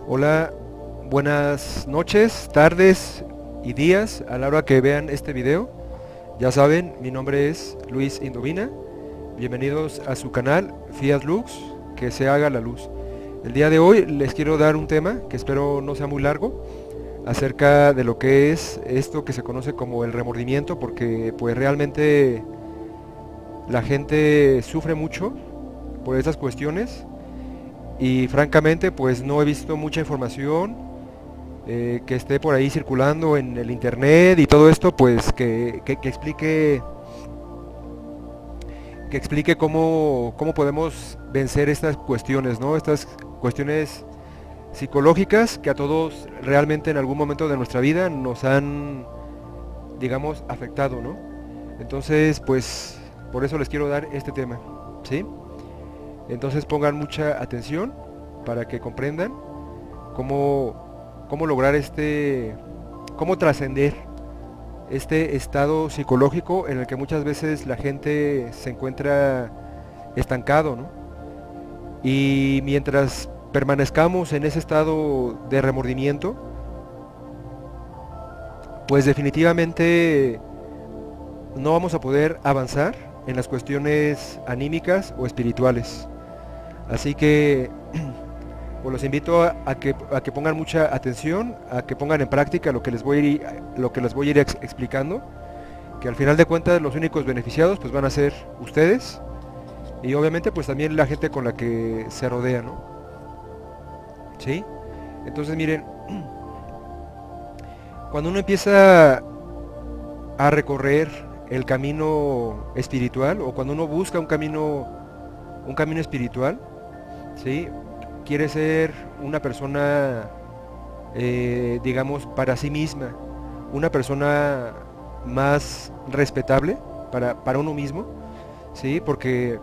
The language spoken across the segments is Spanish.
Hola, buenas noches, tardes y días a la hora que vean este video. Ya saben, mi nombre es Luis Indovina. Bienvenidos a su canal Fiat Lux, que se haga la luz. El día de hoy les quiero dar un tema que espero no sea muy largo, acerca de lo que es esto que se conoce como el remordimiento, porque pues realmente la gente sufre mucho por estas cuestiones y francamente pues no he visto mucha información que esté por ahí circulando en el internet y todo esto, pues que explique cómo podemos vencer estas cuestiones, ¿no? Estas cuestiones psicológicas que a todos realmente en algún momento de nuestra vida nos han, digamos, afectado, ¿no? Entonces, pues, por eso les quiero dar este tema, ¿sí? Entonces pongan mucha atención para que comprendan cómo lograr cómo trascender este estado psicológico en el que muchas veces la gente se encuentra estancado, ¿no? Y mientras permanezcamos en ese estado de remordimiento, pues definitivamente no vamos a poder avanzar en las cuestiones anímicas o espirituales. Así que pues los invito a que pongan mucha atención, a que pongan en práctica lo que les voy a ir explicando, que al final de cuentas los únicos beneficiados pues van a ser ustedes y obviamente pues también la gente con la que se rodea, ¿no? ¿Sí? Entonces miren, cuando uno empieza a recorrer el camino espiritual, o cuando uno busca un camino espiritual, ¿sí? Quiere ser una persona, digamos, para sí misma, una persona más respetable para uno mismo, ¿sí? Porque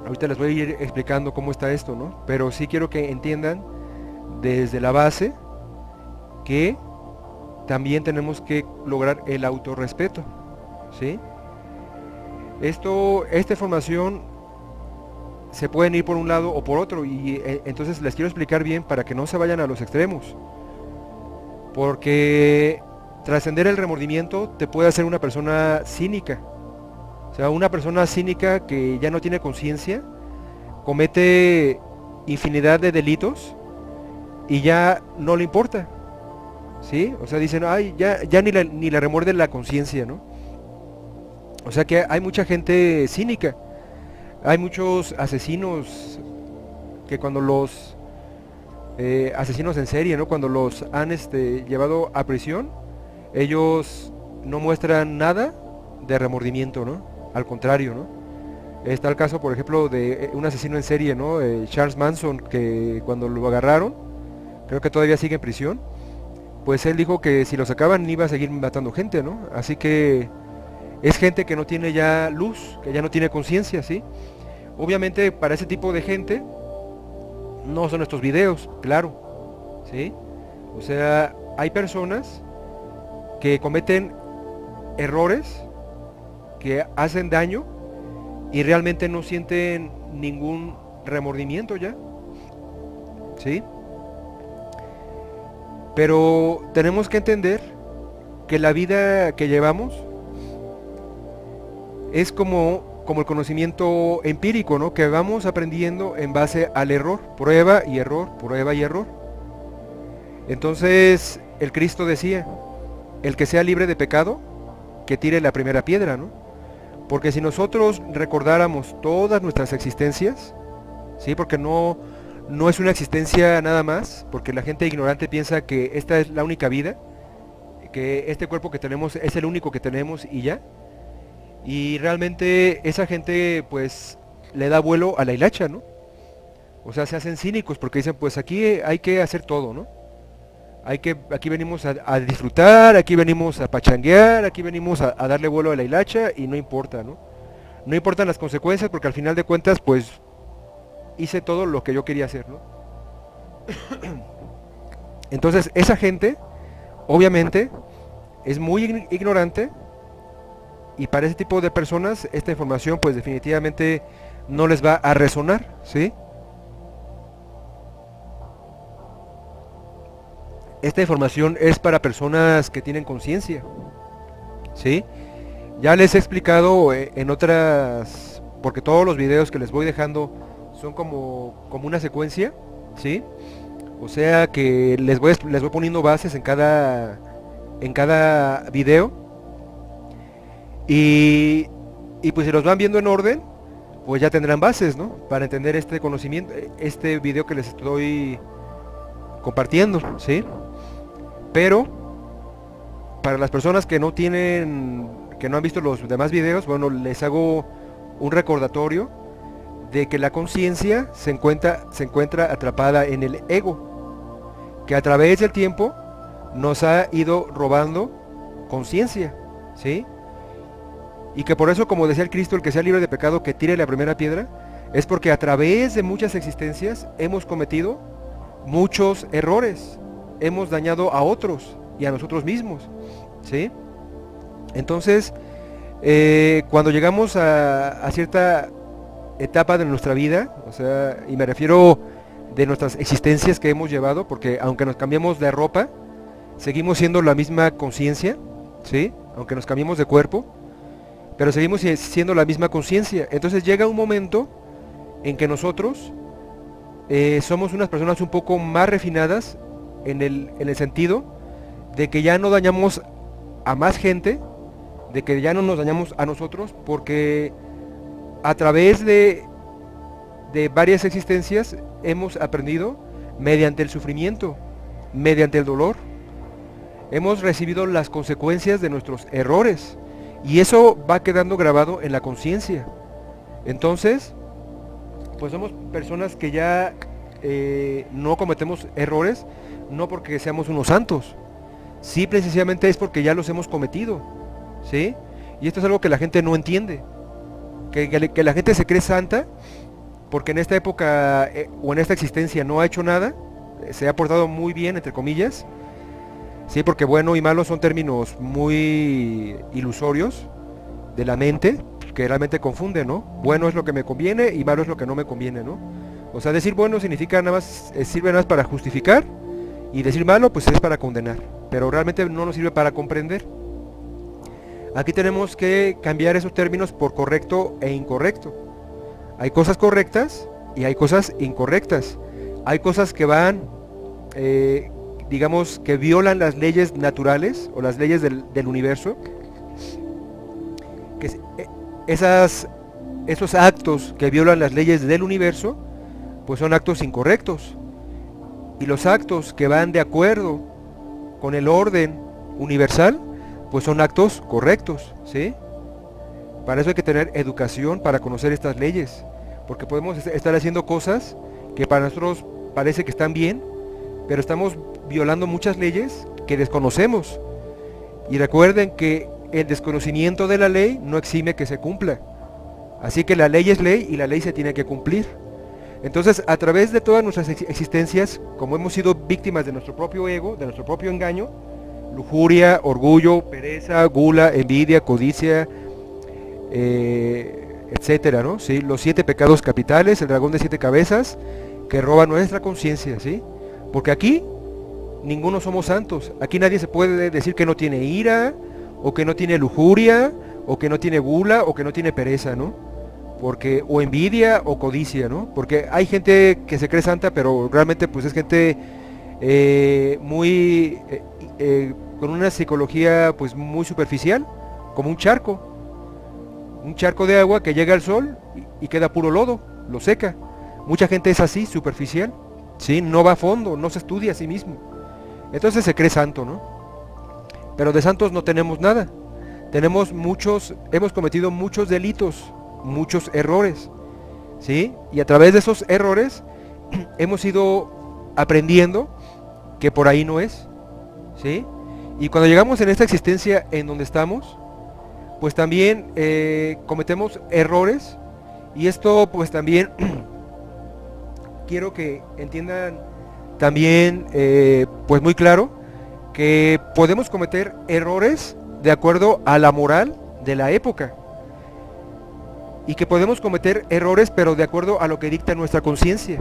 ahorita les voy a ir explicando cómo está esto, ¿no? Pero sí quiero que entiendan desde la base que también tenemos que lograr el autorrespeto, ¿sí? Esta información se pueden ir por un lado o por otro y entonces les quiero explicar bien para que no se vayan a los extremos, porque trascender el remordimiento te puede hacer una persona cínica, o sea, una persona cínica que ya no tiene conciencia, comete infinidad de delitos y ya no le importa, ¿sí? O sea, dicen, ay, ya ni le remuerde la conciencia, ¿no? O sea que hay mucha gente cínica. Hay muchos asesinos que cuando los asesinos en serie, ¿no? Cuando los han llevado a prisión, ellos no muestran nada de remordimiento, ¿no? Al contrario, ¿no? Está el caso, por ejemplo, de un asesino en serie, ¿no? Charles Manson, que cuando lo agarraron, creo que todavía sigue en prisión, pues él dijo que si lo sacaban iba a seguir matando gente, ¿no? Así que es gente que no tiene ya luz, que ya no tiene conciencia, ¿sí? Obviamente para ese tipo de gente no son estos videos, claro, ¿sí? O sea, hay personas que cometen errores, que hacen daño y realmente no sienten ningún remordimiento ya, ¿sí? Pero tenemos que entender que la vida que llevamos es como el conocimiento empírico, ¿no? Que vamos aprendiendo en base al error, prueba y error, prueba y error. Entonces, el Cristo decía, el que sea libre de pecado, que tire la primera piedra, ¿no? Porque si nosotros recordáramos todas nuestras existencias, ¿sí? Porque no es una existencia nada más, porque la gente ignorante piensa que esta es la única vida, que este cuerpo que tenemos es el único que tenemos y ya. Y realmente esa gente pues le da vuelo a la hilacha, ¿no? O sea, se hacen cínicos porque dicen, pues aquí hay que hacer todo, ¿no? Aquí venimos a disfrutar, aquí venimos a pachanguear, aquí venimos a darle vuelo a la hilacha y no importa, ¿no? No importan las consecuencias porque al final de cuentas pues hice todo lo que yo quería hacer, ¿no? Entonces esa gente obviamente es muy ignorante. Y para ese tipo de personas esta información pues definitivamente no les va a resonar, ¿sí? esta información es para personas que tienen conciencia, ¿sí? Ya les he explicado en otras, porque todos los videos que les voy dejando son como una secuencia, ¿sí? O sea que les voy poniendo bases en cada video. Y pues si los van viendo en orden, pues ya tendrán bases, ¿no? Para entender este conocimiento, este video que les estoy compartiendo, ¿sí? Pero para las personas que no han visto los demás videos, bueno, les hago un recordatorio de que la conciencia se encuentra atrapada en el ego, que a través del tiempo nos ha ido robando conciencia, ¿sí? Y que por eso, como decía el Cristo, el que sea libre de pecado que tire la primera piedra, es porque a través de muchas existencias hemos cometido muchos errores, hemos dañado a otros y a nosotros mismos, ¿sí? Entonces, cuando llegamos a cierta etapa de nuestra vida, o sea, y me refiero de nuestras existencias que hemos llevado, porque aunque nos cambiemos de ropa, seguimos siendo la misma conciencia, ¿sí? Aunque nos cambiemos de cuerpo, pero seguimos siendo la misma conciencia. Entonces llega un momento en que nosotros somos unas personas un poco más refinadas en el sentido de que ya no dañamos a más gente, de que ya no nos dañamos a nosotros, porque a través de varias existencias hemos aprendido mediante el sufrimiento, mediante el dolor, hemos recibido las consecuencias de nuestros errores. Y eso va quedando grabado en la conciencia. Entonces, pues somos personas que ya no cometemos errores, no porque seamos unos santos. Sí, precisamente es porque ya los hemos cometido, ¿sí? Y esto es algo que la gente no entiende. Que la gente se cree santa porque en esta época o en esta existencia no ha hecho nada, se ha portado muy bien, entre comillas. Sí, porque bueno y malo son términos muy ilusorios de la mente, que realmente confunden, ¿no? Bueno es lo que me conviene y malo es lo que no me conviene, ¿no? O sea, decir bueno significa nada más, sirve nada más para justificar, y decir malo pues es para condenar, pero realmente no nos sirve para comprender. Aquí tenemos que cambiar esos términos por correcto e incorrecto. Hay cosas correctas y hay cosas incorrectas. Hay cosas que van... digamos que violan las leyes naturales o las leyes del universo, que esos actos que violan las leyes del universo pues son actos incorrectos, y los actos que van de acuerdo con el orden universal pues son actos correctos, ¿sí? Para eso hay que tener educación para conocer estas leyes, porque podemos estar haciendo cosas que para nosotros parece que están bien, pero estamos violando muchas leyes que desconocemos. Y recuerden que el desconocimiento de la ley no exime que se cumpla. Así que la ley es ley y la ley se tiene que cumplir. Entonces, a través de todas nuestras existencias, como hemos sido víctimas de nuestro propio ego, de nuestro propio engaño, lujuria, orgullo, pereza, gula, envidia, codicia, etcétera, ¿no? ¿Sí? Los 7 pecados capitales, el dragón de 7 cabezas, que roba nuestra conciencia, ¿sí? Porque aquí ninguno somos santos. Aquí nadie se puede decir que no tiene ira, o que no tiene lujuria, o que no tiene gula, o que no tiene pereza, ¿no? Porque, o envidia, o codicia, ¿no? Porque hay gente que se cree santa, pero realmente pues es gente muy con una psicología pues muy superficial, como un charco de agua que llega al sol y queda puro lodo, lo seca. Mucha gente es así, superficial, ¿sí? No va a fondo, no se estudia a sí mismo. Entonces se cree santo, ¿no? Pero de santos no tenemos nada. Hemos cometido muchos delitos, muchos errores, ¿sí? Y a través de esos errores hemos ido aprendiendo que por ahí no es, ¿sí? Y cuando llegamos en esta existencia en donde estamos, pues también cometemos errores, y esto pues también quiero que entiendan también pues muy claro que podemos cometer errores de acuerdo a la moral de la época, y que podemos cometer errores pero de acuerdo a lo que dicta nuestra conciencia,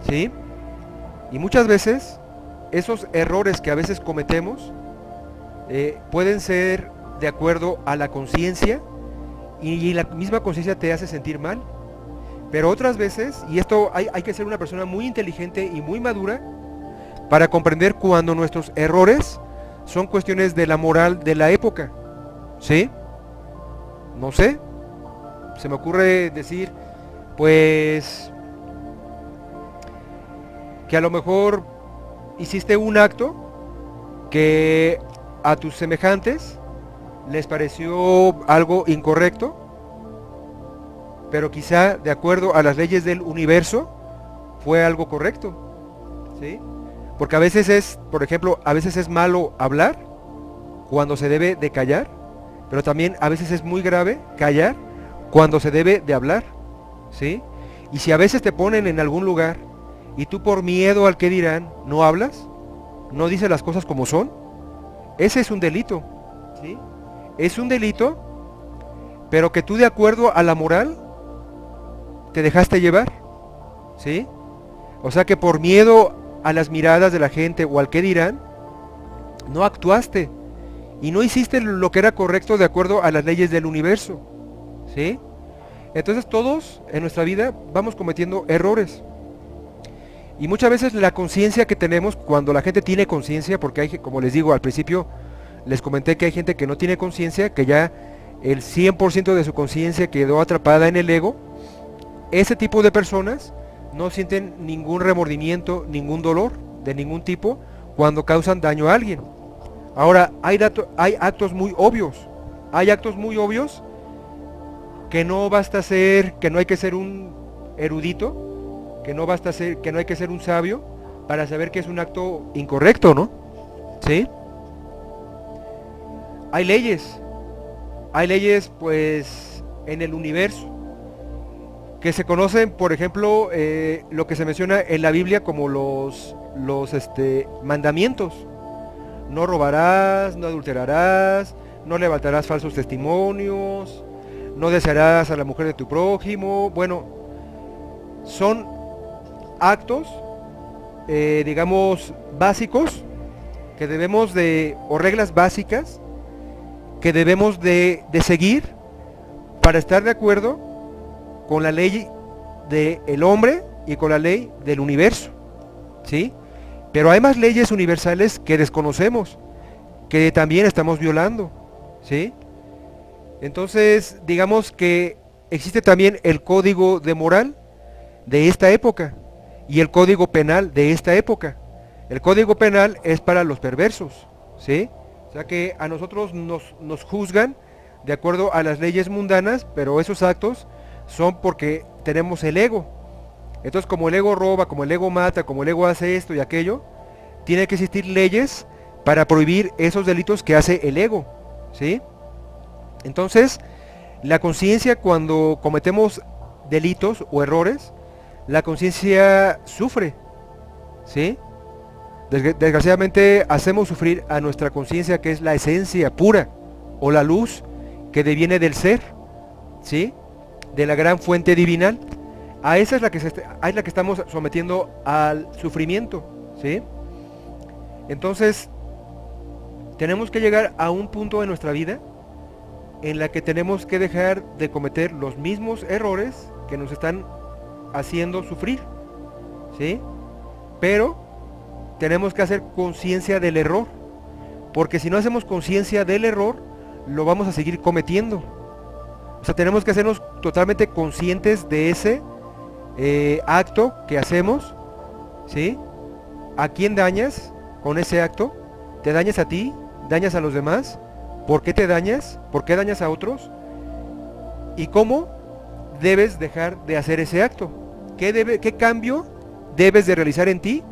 ¿sí? Y muchas veces esos errores que a veces cometemos pueden ser de acuerdo a la conciencia, y la misma conciencia te hace sentir mal. Pero otras veces, y esto hay que ser una persona muy inteligente y muy madura para comprender cuando nuestros errores son cuestiones de la moral de la época, ¿sí? No sé, se me ocurre decir, pues, que a lo mejor hiciste un acto que a tus semejantes les pareció algo incorrecto, pero quizá de acuerdo a las leyes del universo fue algo correcto, ¿sí? Porque a veces es, por ejemplo, a veces es malo hablar cuando se debe de callar, pero también a veces es muy grave callar cuando se debe de hablar, ¿sí? Y si a veces te ponen en algún lugar y tú por miedo al que dirán no hablas, no dices las cosas como son, ese es un delito, ¿sí? Es un delito, pero que tú de acuerdo a la moral te dejaste llevar, ¿sí? O sea que por miedo a las miradas de la gente o al que dirán, no actuaste y no hiciste lo que era correcto de acuerdo a las leyes del universo, ¿sí? Entonces todos en nuestra vida vamos cometiendo errores. Y muchas veces la conciencia que tenemos, cuando la gente tiene conciencia, porque hay, como les digo al principio, les comenté que hay gente que no tiene conciencia, que ya el 100% de su conciencia quedó atrapada en el ego. Ese tipo de personas no sienten ningún remordimiento, ningún dolor de ningún tipo cuando causan daño a alguien. Ahora, hay actos muy obvios. Hay actos muy obvios que no basta ser, que no hay que ser un erudito, que no basta ser, que no hay que ser un sabio para saber que es un acto incorrecto, ¿no? ¿Sí? Hay leyes pues en el universo que se conocen, por ejemplo, lo que se menciona en la Biblia como los mandamientos. No robarás, no adulterarás, no levantarás falsos testimonios, no desearás a la mujer de tu prójimo. Bueno, son actos, digamos, básicos que debemos de, o reglas básicas que debemos de seguir para estar de acuerdo con la ley del hombre y con la ley del universo, ¿sí? Pero hay más leyes universales que desconocemos, que también estamos violando, ¿sí? Entonces, digamos que existe también el código de moral de esta época y el código penal de esta época. El código penal es para los perversos, ¿sí? O sea que a nosotros nos juzgan de acuerdo a las leyes mundanas, pero esos actos son porque tenemos el ego. Entonces, como el ego roba, como el ego mata, como el ego hace esto y aquello, tiene que existir leyes para prohibir esos delitos que hace el ego, ¿sí? Entonces, la conciencia, cuando cometemos delitos o errores, la conciencia sufre, ¿sí? Desgraciadamente hacemos sufrir a nuestra conciencia, que es la esencia pura o la luz que deviene del ser, ¿sí? De la gran fuente divinal. A esa es la que estamos sometiendo al sufrimiento, ¿sí? Entonces, tenemos que llegar a un punto de nuestra vida en la que tenemos que dejar de cometer los mismos errores que nos están haciendo sufrir, ¿sí? Pero tenemos que hacer conciencia del error, porque si no hacemos conciencia del error, lo vamos a seguir cometiendo. O sea, tenemos que hacernos totalmente conscientes de ese acto que hacemos, ¿sí? ¿A quién dañas con ese acto? ¿Te dañas a ti? ¿Dañas a los demás? ¿Por qué te dañas? ¿Por qué dañas a otros? ¿Y cómo debes dejar de hacer ese acto? ¿Qué cambio debes de realizar en ti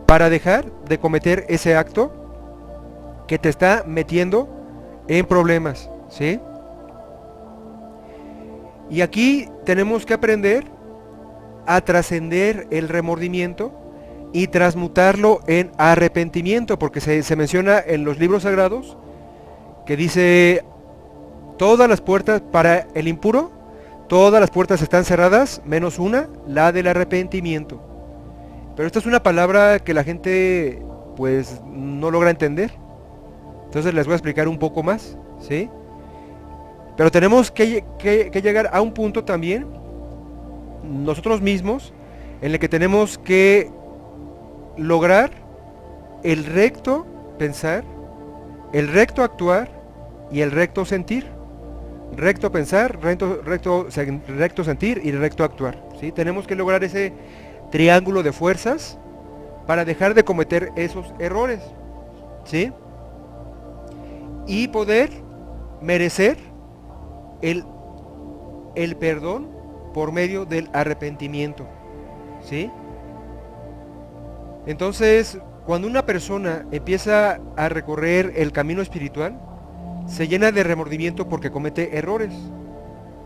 para dejar de cometer ese acto que te está metiendo en problemas, ¿sí? Y aquí tenemos que aprender a trascender el remordimiento y transmutarlo en arrepentimiento, porque se menciona en los libros sagrados que dice: todas las puertas para el impuro, todas las puertas están cerradas, menos una, la del arrepentimiento. Pero esta es una palabra que la gente pues no logra entender. Entonces les voy a explicar un poco más, ¿sí? Pero tenemos que llegar a un punto también, nosotros mismos, en el que tenemos que lograr el recto pensar, el recto actuar y el recto sentir. Recto pensar, recto sentir y recto actuar, ¿sí? Tenemos que lograr ese triángulo de fuerzas para dejar de cometer esos errores, ¿sí? Y poder merecer el perdón por medio del arrepentimiento, ¿sí? Entonces, cuando una persona empieza a recorrer el camino espiritual, se llena de remordimiento porque comete errores,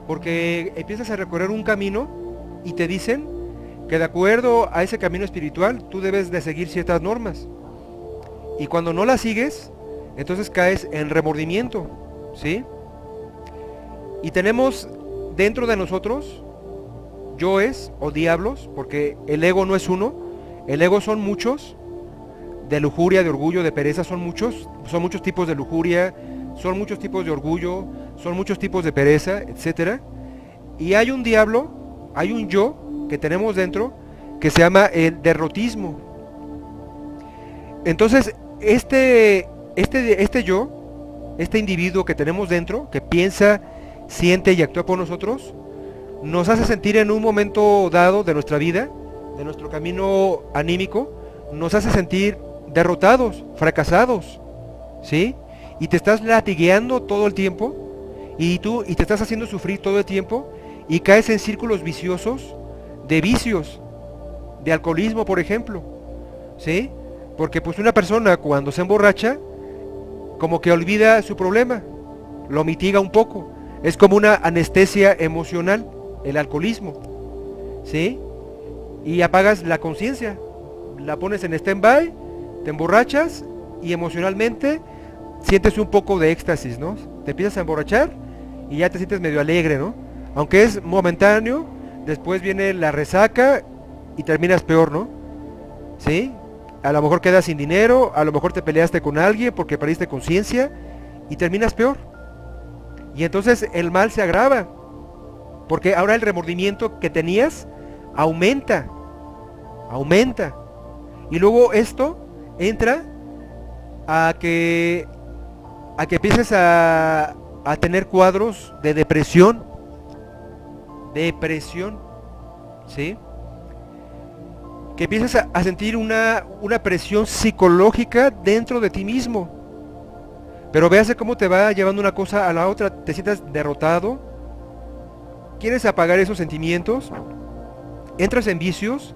porque empiezas a recorrer un camino y te dicen que de acuerdo a ese camino espiritual tú debes de seguir ciertas normas, y cuando no las sigues, entonces caes en remordimiento, ¿sí? Y tenemos dentro de nosotros yoes o diablos, porque el ego no es uno, el ego son muchos, de lujuria, de orgullo, de pereza, son muchos tipos de lujuria, son muchos tipos de orgullo, son muchos tipos de pereza, etcétera. Y hay un diablo, hay un yo que tenemos dentro que se llama el derrotismo. Entonces, este yo, este individuo que tenemos dentro, que piensa, siente y actúa por nosotros, nos hace sentir en un momento dado de nuestra vida, de nuestro camino anímico, nos hace sentir derrotados, fracasados, ¿sí? Y te estás latigueando todo el tiempo, y te estás haciendo sufrir todo el tiempo, y caes en círculos viciosos de vicios, de alcoholismo, por ejemplo, ¿sí? Porque pues una persona cuando se emborracha, como que olvida su problema, lo mitiga un poco, es como una anestesia emocional, el alcoholismo, ¿sí? Y apagas la conciencia, la pones en stand-by, te emborrachas y emocionalmente sientes un poco de éxtasis, ¿no? Te empiezas a emborrachar y ya te sientes medio alegre, ¿no? Aunque es momentáneo, después viene la resaca y terminas peor, ¿no? ¿Sí? A lo mejor quedas sin dinero, a lo mejor te peleaste con alguien porque perdiste conciencia y terminas peor. Y entonces el mal se agrava, porque ahora el remordimiento que tenías aumenta. Y luego esto entra a que empieces a tener cuadros de depresión, ¿sí? Que empieces a sentir una presión psicológica dentro de ti mismo. Pero véase cómo te va llevando una cosa a la otra, te sientas derrotado, quieres apagar esos sentimientos, entras en vicios,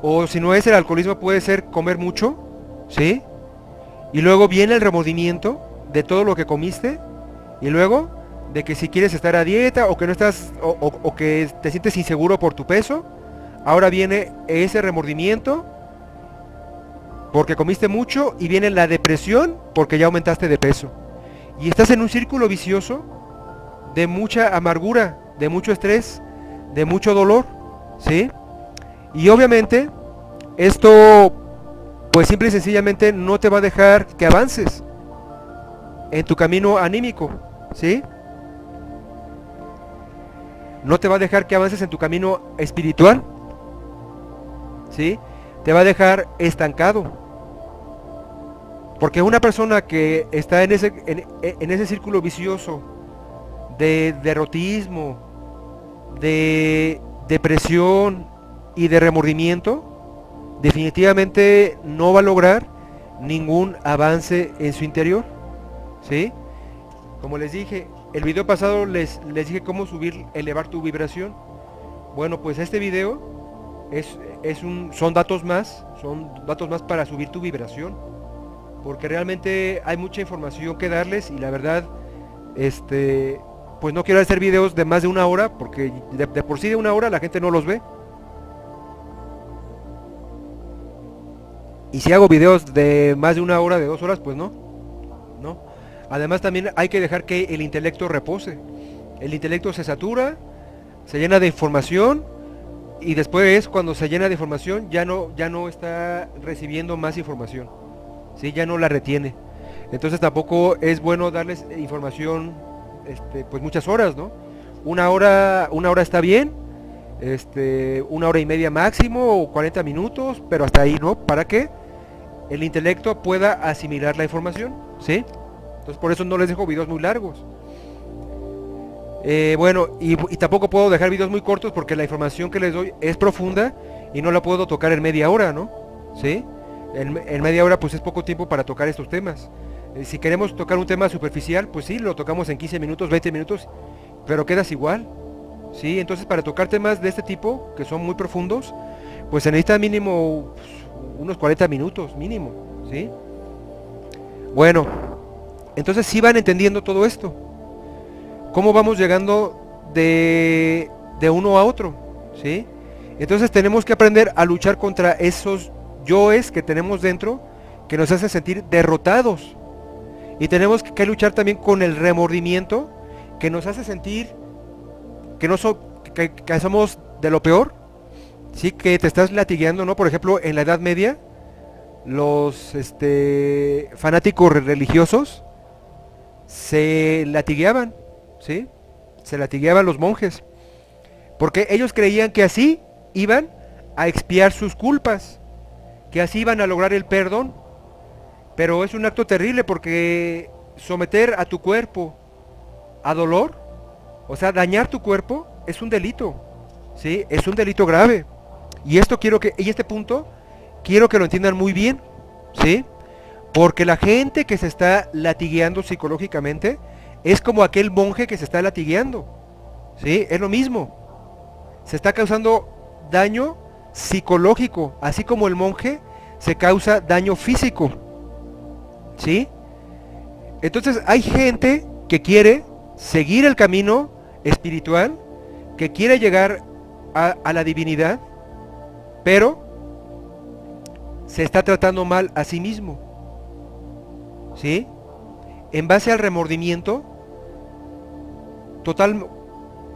o si no es el alcoholismo puede ser comer mucho, ¿sí? Y luego viene el remordimiento de todo lo que comiste, y luego de que si quieres estar a dieta, o que no estás, o que te sientes inseguro por tu peso, ahora viene ese remordimiento porque comiste mucho, y viene la depresión porque ya aumentaste de peso. Y estás en un círculo vicioso de mucha amargura, de mucho estrés, de mucho dolor, ¿sí? Y obviamente esto pues simple y sencillamente no te va a dejar que avances en tu camino anímico, ¿sí? No te va a dejar que avances en tu camino espiritual, ¿sí? Te va a dejar estancado. Porque una persona que está en ese círculo vicioso de derrotismo, de depresión y de remordimiento, definitivamente no va a lograr ningún avance en su interior, ¿sí? Como les dije, el video pasado les dije cómo elevar tu vibración. Bueno, pues este video son datos más para subir tu vibración, porque realmente hay mucha información que darles, y la verdad, pues no quiero hacer videos de más de una hora, porque de por sí de una hora la gente no los ve. Y si hago videos de más de una hora, de 2 horas, pues no. Además también hay que dejar que el intelecto repose. El intelecto se satura, se llena de información, y después cuando se llena de información ya no está recibiendo más información, ¿sí? Ya no la retiene. Entonces tampoco es bueno darles información pues muchas horas, ¿no? Una hora está bien, 1 hora y media máximo, o 40 minutos, pero hasta ahí, ¿no? Para que el intelecto pueda asimilar la información, ¿sí? Entonces por eso no les dejo videos muy largos. Bueno, y tampoco puedo dejar videos muy cortos porque la información que les doy es profunda y no la puedo tocar en media hora, ¿no? ¿Sí? En media hora pues es poco tiempo para tocar estos temas. Si queremos tocar un tema superficial, pues sí, lo tocamos en 15 minutos, 20 minutos, pero quedas igual, ¿sí? Entonces para tocar temas de este tipo, que son muy profundos, pues se necesita mínimo pues, unos 40 minutos, mínimo, ¿sí? Bueno, entonces sí van entendiendo todo esto. ¿Cómo vamos llegando de uno a otro? ¿Sí? Entonces tenemos que aprender a luchar contra esos yoes que tenemos dentro que nos hacen sentir derrotados. Y tenemos que luchar también con el remordimiento que nos hace sentir que, no que somos de lo peor. ¿Sí? Que te estás latigueando, ¿no? Por ejemplo, en la Edad Media, los fanáticos religiosos se latigueaban. ¿Sí? Se latigueaban los monjes, porque ellos creían que así iban a expiar sus culpas, que así iban a lograr el perdón. Pero es un acto terrible, porque someter a tu cuerpo a dolor, o sea, dañar tu cuerpo, es un delito, ¿sí? Es un delito grave. Y este punto quiero que lo entiendan muy bien, ¿sí? Porque la gente que se está latigueando psicológicamente es como aquel monje que se está latigueando, ¿sí? Es lo mismo. Se está causando daño psicológico, así como el monje se causa daño físico, ¿sí? Entonces hay gente que quiere seguir el camino espiritual, que quiere llegar a la divinidad, pero se está tratando mal a sí mismo, ¿sí? En base al remordimiento,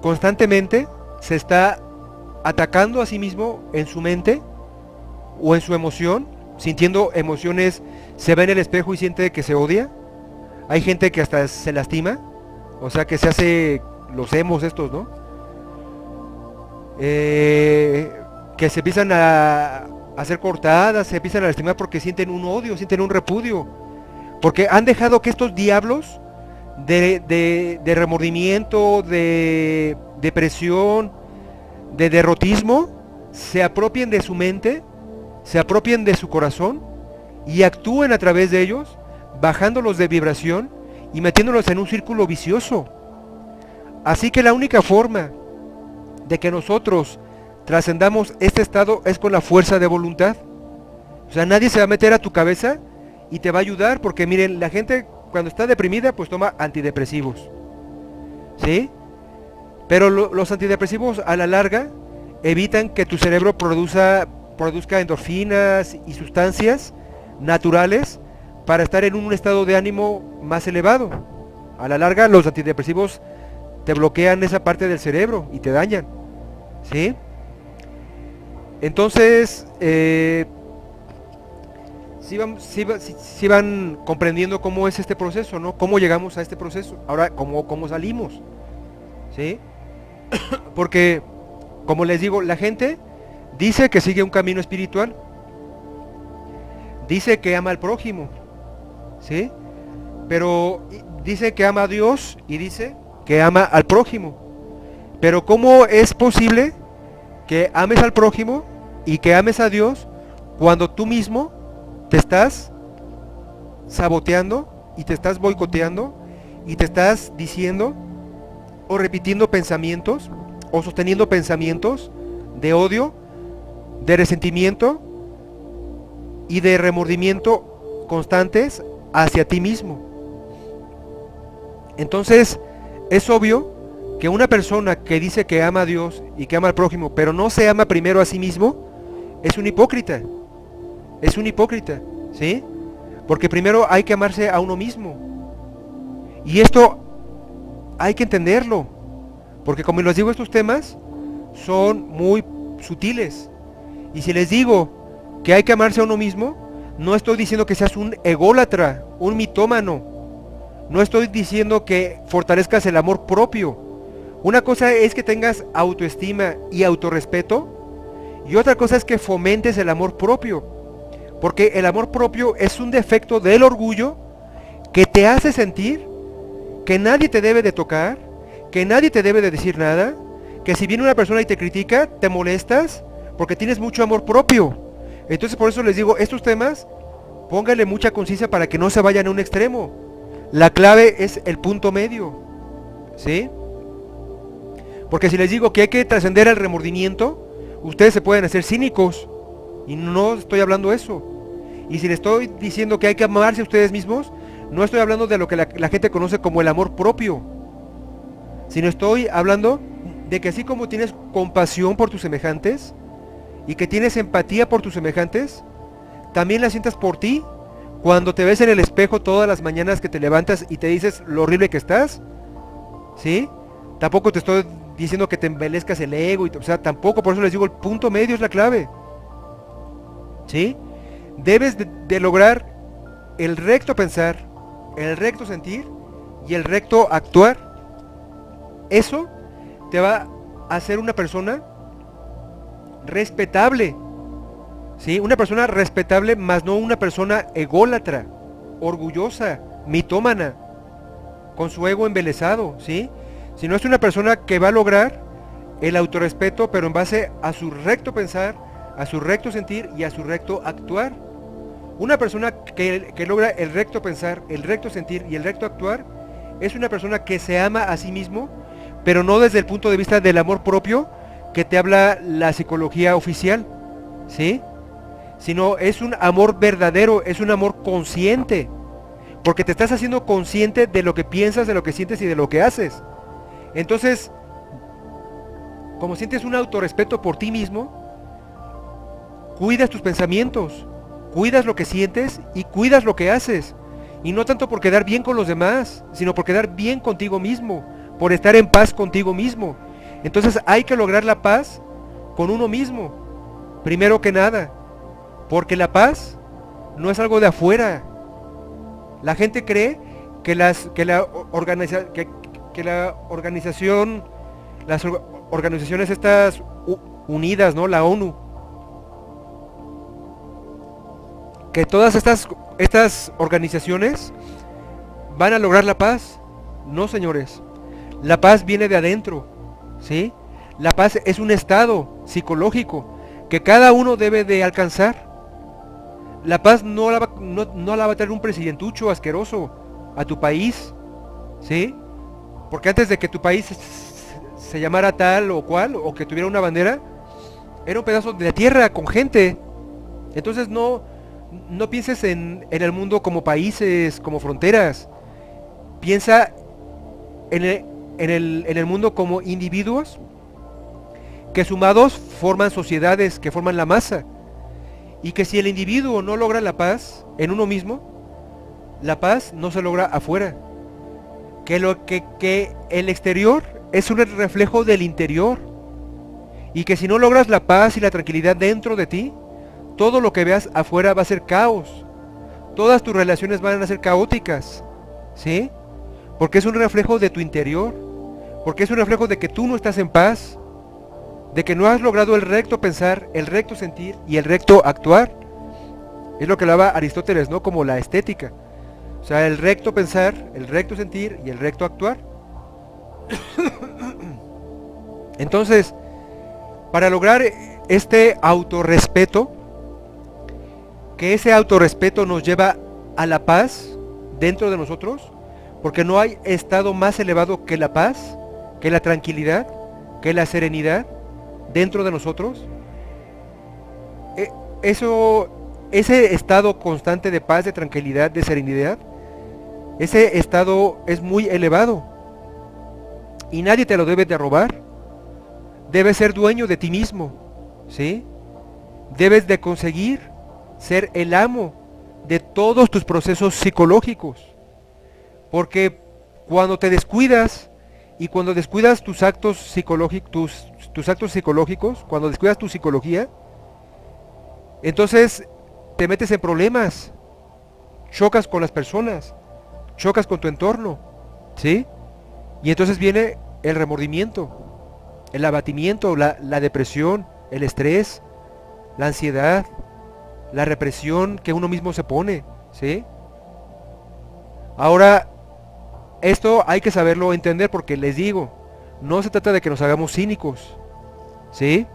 constantemente se está atacando a sí mismo en su mente o en su emoción, sintiendo emociones, se ve en el espejo y siente que se odia. Hay gente que hasta se lastima, o sea que se hace los emos estos, ¿no? Que se empiezan a hacer cortadas, se empiezan a lastimar porque sienten un odio, sienten un repudio, porque han dejado que estos diablos de remordimiento, de depresión, de derrotismo, se apropien de su mente, se apropien de su corazón y actúen a través de ellos, bajándolos de vibración y metiéndolos en un círculo vicioso. Así que la única forma de que nosotros trascendamos este estado es con la fuerza de voluntad. O sea, nadie se va a meter a tu cabeza y te va a ayudar, porque miren, la gente cuando está deprimida pues toma antidepresivos, ¿sí? Pero los antidepresivos a la larga evitan que tu cerebro produzca endorfinas y sustancias naturales para estar en un estado de ánimo más elevado. A la larga los antidepresivos te bloquean esa parte del cerebro y te dañan, ¿sí? Entonces, si van comprendiendo cómo es este proceso, ¿no? Cómo llegamos a este proceso. Ahora, cómo salimos, ¿sí? Porque, como les digo, la gente dice que sigue un camino espiritual, dice que ama al prójimo, ¿sí? Pero dice que ama a Dios y dice que ama al prójimo. Pero ¿cómo es posible que ames al prójimo y que ames a Dios cuando tú mismo te estás saboteando y te estás boicoteando y te estás diciendo o repitiendo pensamientos o sosteniendo pensamientos de odio, de resentimiento y de remordimiento constantes hacia ti mismo? Entonces es obvio que una persona que dice que ama a Dios y que ama al prójimo, pero no se ama primero a sí mismo, es un hipócrita. Es un hipócrita, ¿sí? Porque primero hay que amarse a uno mismo. Y esto hay que entenderlo, porque como les digo, estos temas son muy sutiles. Y si les digo que hay que amarse a uno mismo, no estoy diciendo que seas un ególatra, un mitómano. No estoy diciendo que fortalezcas el amor propio. Una cosa es que tengas autoestima y autorrespeto, y otra cosa es que fomentes el amor propio. Porque el amor propio es un defecto del orgullo que te hace sentir que nadie te debe de tocar, que nadie te debe de decir nada, que si viene una persona y te critica, te molestas porque tienes mucho amor propio. Entonces por eso les digo, estos temas, pónganle mucha conciencia para que no se vayan a un extremo. La clave es el punto medio, ¿sí? Porque si les digo que hay que trascender el remordimiento, ustedes se pueden hacer cínicos, y no estoy hablando de eso. Y si les estoy diciendo que hay que amarse a ustedes mismos, no estoy hablando de lo que la gente conoce como el amor propio, sino estoy hablando de que así como tienes compasión por tus semejantes, y que tienes empatía por tus semejantes, también la sientas por ti, cuando te ves en el espejo todas las mañanas que te levantas y te dices lo horrible que estás, ¿sí? Tampoco te estoy diciendo que te embelezcas el ego, o sea, tampoco, por eso les digo, el punto medio es la clave, ¿sí? Debes de lograr el recto pensar, el recto sentir y el recto actuar. Eso te va a hacer una persona respetable, ¿sí? Una persona respetable, más no una persona ególatra, orgullosa, mitómana, con su ego embelesado, ¿sí? Sino es una persona que va a lograr el autorrespeto, pero en base a su recto pensar, a su recto sentir y a su recto actuar. Una persona que logra el recto pensar, el recto sentir y el recto actuar, es una persona que se ama a sí mismo, pero no desde el punto de vista del amor propio que te habla la psicología oficial, ¿sí? Sino es un amor verdadero, es un amor consciente, porque te estás haciendo consciente de lo que piensas, de lo que sientes y de lo que haces. Entonces, como sientes un autorrespeto por ti mismo, cuidas tus pensamientos, cuidas lo que sientes y cuidas lo que haces. Y no tanto por quedar bien con los demás, sino por quedar bien contigo mismo, por estar en paz contigo mismo. Entonces hay que lograr la paz con uno mismo, primero que nada, porque la paz no es algo de afuera. La gente cree que las organizaciones estas unidas, ¿no? La ONU, que todas estas organizaciones van a lograr la paz. No, señores, la paz viene de adentro, ¿sí? La paz es un estado psicológico que cada uno debe de alcanzar. La paz no la va a traer un presidentucho asqueroso a tu país, ¿sí? Porque antes de que tu país se llamara tal o cual, o que tuviera una bandera, era un pedazo de tierra con gente. Entonces no pienses en el mundo como países, como fronteras. Piensa en el mundo como individuos que sumados forman sociedades, que forman la masa. Y que si el individuo no logra la paz en uno mismo, la paz no se logra afuera. Que el exterior es un reflejo del interior. Y que si no logras la paz y la tranquilidad dentro de ti, todo lo que veas afuera va a ser caos. Todas tus relaciones van a ser caóticas, ¿sí? Porque es un reflejo de tu interior. Porque es un reflejo de que tú no estás en paz, de que no has logrado el recto pensar, el recto sentir y el recto actuar. Es lo que hablaba Aristóteles, ¿no? Como la estética. O sea, el recto pensar, el recto sentir y el recto actuar. Entonces, para lograr este autorrespeto, que ese autorrespeto nos lleva a la paz dentro de nosotros, porque no hay estado más elevado que la paz, que la tranquilidad, que la serenidad dentro de nosotros. Ese estado constante de paz, de tranquilidad, de serenidad, ese estado es muy elevado y nadie te lo debe de robar. Debes ser dueño de ti mismo, ¿sí? Debes de conseguir ser el amo de todos tus procesos psicológicos, porque cuando te descuidas y cuando descuidas tus actos psicológicos, tus actos psicológicos, cuando descuidas tu psicología, entonces te metes en problemas, chocas con las personas, chocas con tu entorno, ¿sí? Y entonces viene el remordimiento, el abatimiento, la depresión, el estrés, la ansiedad, la represión que uno mismo se pone, ¿sí? Ahora, esto hay que saberlo entender porque les digo, no se trata de que nos hagamos cínicos, ¿sí?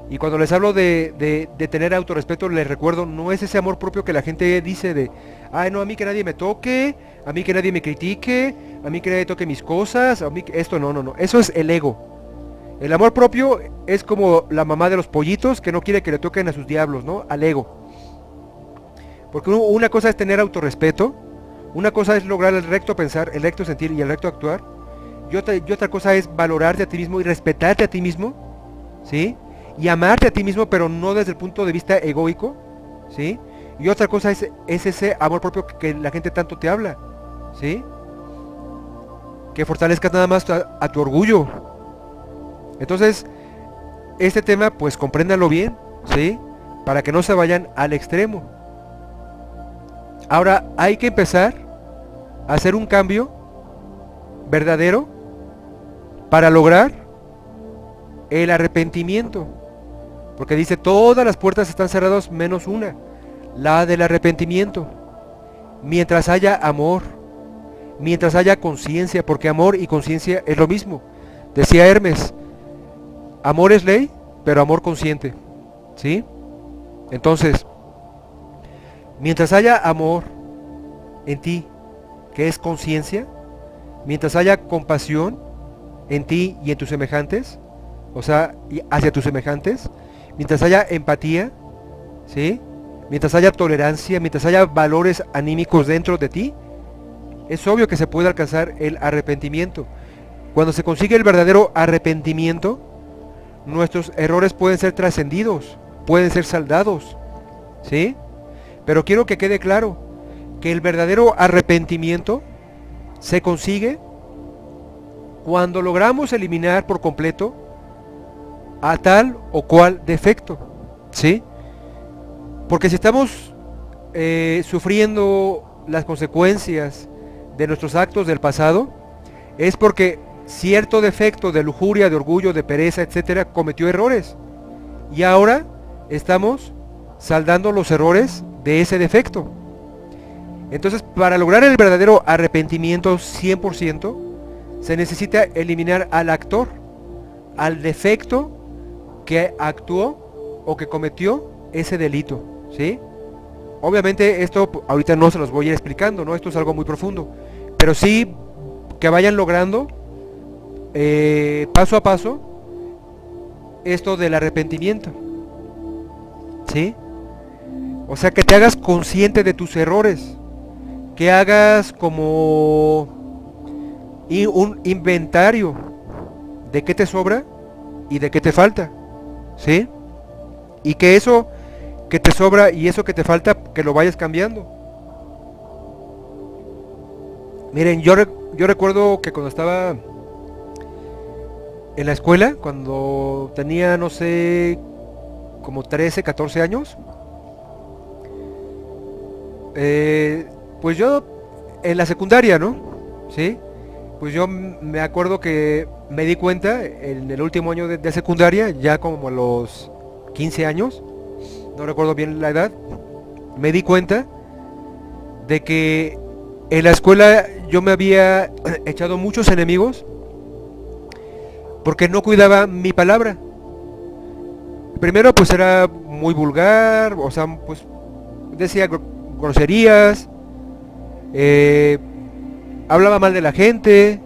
Y cuando les hablo de tener autorrespeto, les recuerdo, no es ese amor propio que la gente dice de, ay no, a mí que nadie me toque, a mí que nadie me critique, a mí que nadie toque mis cosas, a mí que... Esto no, eso es el ego. El amor propio es como la mamá de los pollitos que no quiere que le toquen a sus diablos, ¿no? Al ego. Porque una cosa es tener autorrespeto, una cosa es lograr el recto pensar, el recto sentir y el recto actuar, y otra cosa es valorarte a ti mismo y respetarte a ti mismo, ¿sí? Y amarte a ti mismo, pero no desde el punto de vista egoico, ¿sí? Y otra cosa es ese amor propio que la gente tanto te habla, ¿sí? Que fortalezcas nada más a tu orgullo. Entonces, este tema, pues compréndanlo bien, ¿sí? Para que no se vayan al extremo. Ahora, hay que empezar a hacer un cambio verdadero para lograr el arrepentimiento. Porque dice, todas las puertas están cerradas menos una, la del arrepentimiento. Mientras haya amor, mientras haya conciencia, porque amor y conciencia es lo mismo. Decía Hermes, amor es ley, pero amor consciente, ¿sí? Entonces, mientras haya amor en ti, que es conciencia, mientras haya compasión en ti y en tus semejantes, o sea, hacia tus semejantes, mientras haya empatía, ¿sí? Mientras haya tolerancia, mientras haya valores anímicos dentro de ti, es obvio que se puede alcanzar el arrepentimiento. Cuando se consigue el verdadero arrepentimiento, nuestros errores pueden ser trascendidos, pueden ser saldados, ¿sí? Pero quiero que quede claro que el verdadero arrepentimiento se consigue cuando logramos eliminar por completo a tal o cual defecto, ¿sí? Porque si estamos sufriendo las consecuencias de nuestros actos del pasado, es porque cierto defecto de lujuria, de orgullo, de pereza, etcétera, cometió errores. Y ahora estamos saldando los errores de ese defecto. Entonces, para lograr el verdadero arrepentimiento 100%, se necesita eliminar al actor, al defecto que actuó o que cometió ese delito, ¿sí? Obviamente esto ahorita no se los voy a ir explicando, ¿no? Esto es algo muy profundo, pero sí que vayan logrando paso a paso esto del arrepentimiento, ¿sí? O sea, que te hagas consciente de tus errores, que hagas como un inventario de qué te sobra y de qué te falta, ¿sí? Y que eso que te sobra y eso que te falta, que lo vayas cambiando. Miren, yo recuerdo que cuando estaba en la escuela, cuando tenía, no sé, como 13, 14 años, pues yo en la secundaria, ¿no? ¿Sí? Pues yo me acuerdo que me di cuenta en el último año de secundaria, ya como a los 15 años, no recuerdo bien la edad, me di cuenta de que en la escuela yo me había echado muchos enemigos porque no cuidaba mi palabra. Primero pues era muy vulgar, o sea, pues decía groserías, hablaba mal de la gente,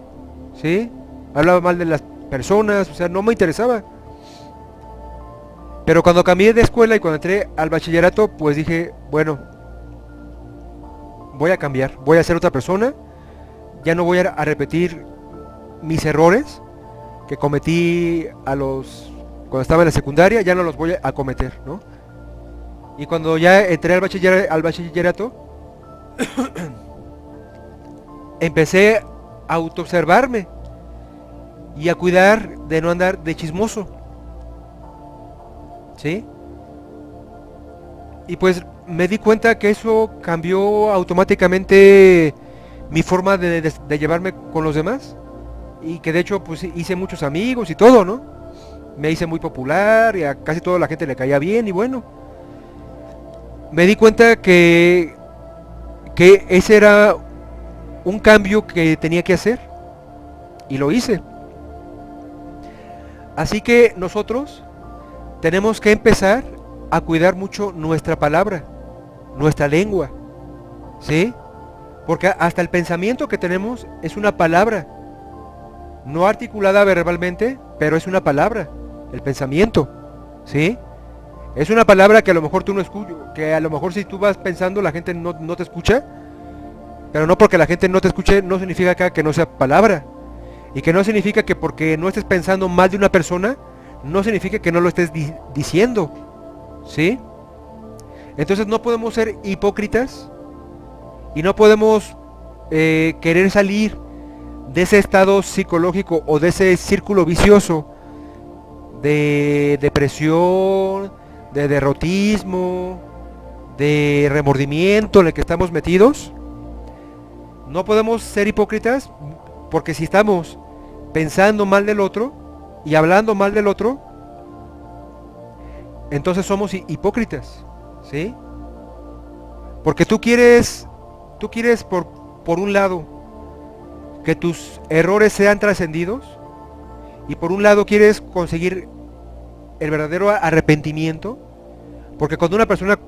¿sí? Hablaba mal de las personas, o sea, no me interesaba. Pero cuando cambié de escuela y cuando entré al bachillerato, pues dije, bueno, voy a cambiar, voy a ser otra persona, ya no voy a repetir mis errores que cometí cuando estaba en la secundaria, ya no los voy a cometer, ¿no? Y cuando ya entré al bachillerato, empecé a autoobservarme y a cuidar de no andar de chismoso, ¿sí? Y pues me di cuenta que eso cambió automáticamente mi forma de llevarme con los demás. Y que de hecho pues hice muchos amigos y todo, ¿no? Me hice muy popular y a casi toda la gente le caía bien y bueno. Me di cuenta que ese era un cambio que tenía que hacer. Y lo hice. Así que nosotros tenemos que empezar a cuidar mucho nuestra palabra, nuestra lengua, ¿sí? Porque hasta el pensamiento que tenemos es una palabra, no articulada verbalmente, pero es una palabra, el pensamiento, ¿sí? Es una palabra que a lo mejor tú no escuchas, que a lo mejor si tú vas pensando la gente no te escucha, pero no porque la gente no te escuche no significa que no sea palabra. Y que no significa que porque no estés pensando mal de una persona, no significa que no lo estés diciendo, ¿sí? Entonces no podemos ser hipócritas y no podemos querer salir de ese estado psicológico o de ese círculo vicioso de depresión, de derrotismo, de remordimiento en el que estamos metidos. No podemos ser hipócritas porque si estamos pensando mal del otro y hablando mal del otro, entonces somos hipócritas, ¿sí? Porque tú quieres por un lado que tus errores sean trascendidos y por un lado quieres conseguir el verdadero arrepentimiento, porque cuando una persona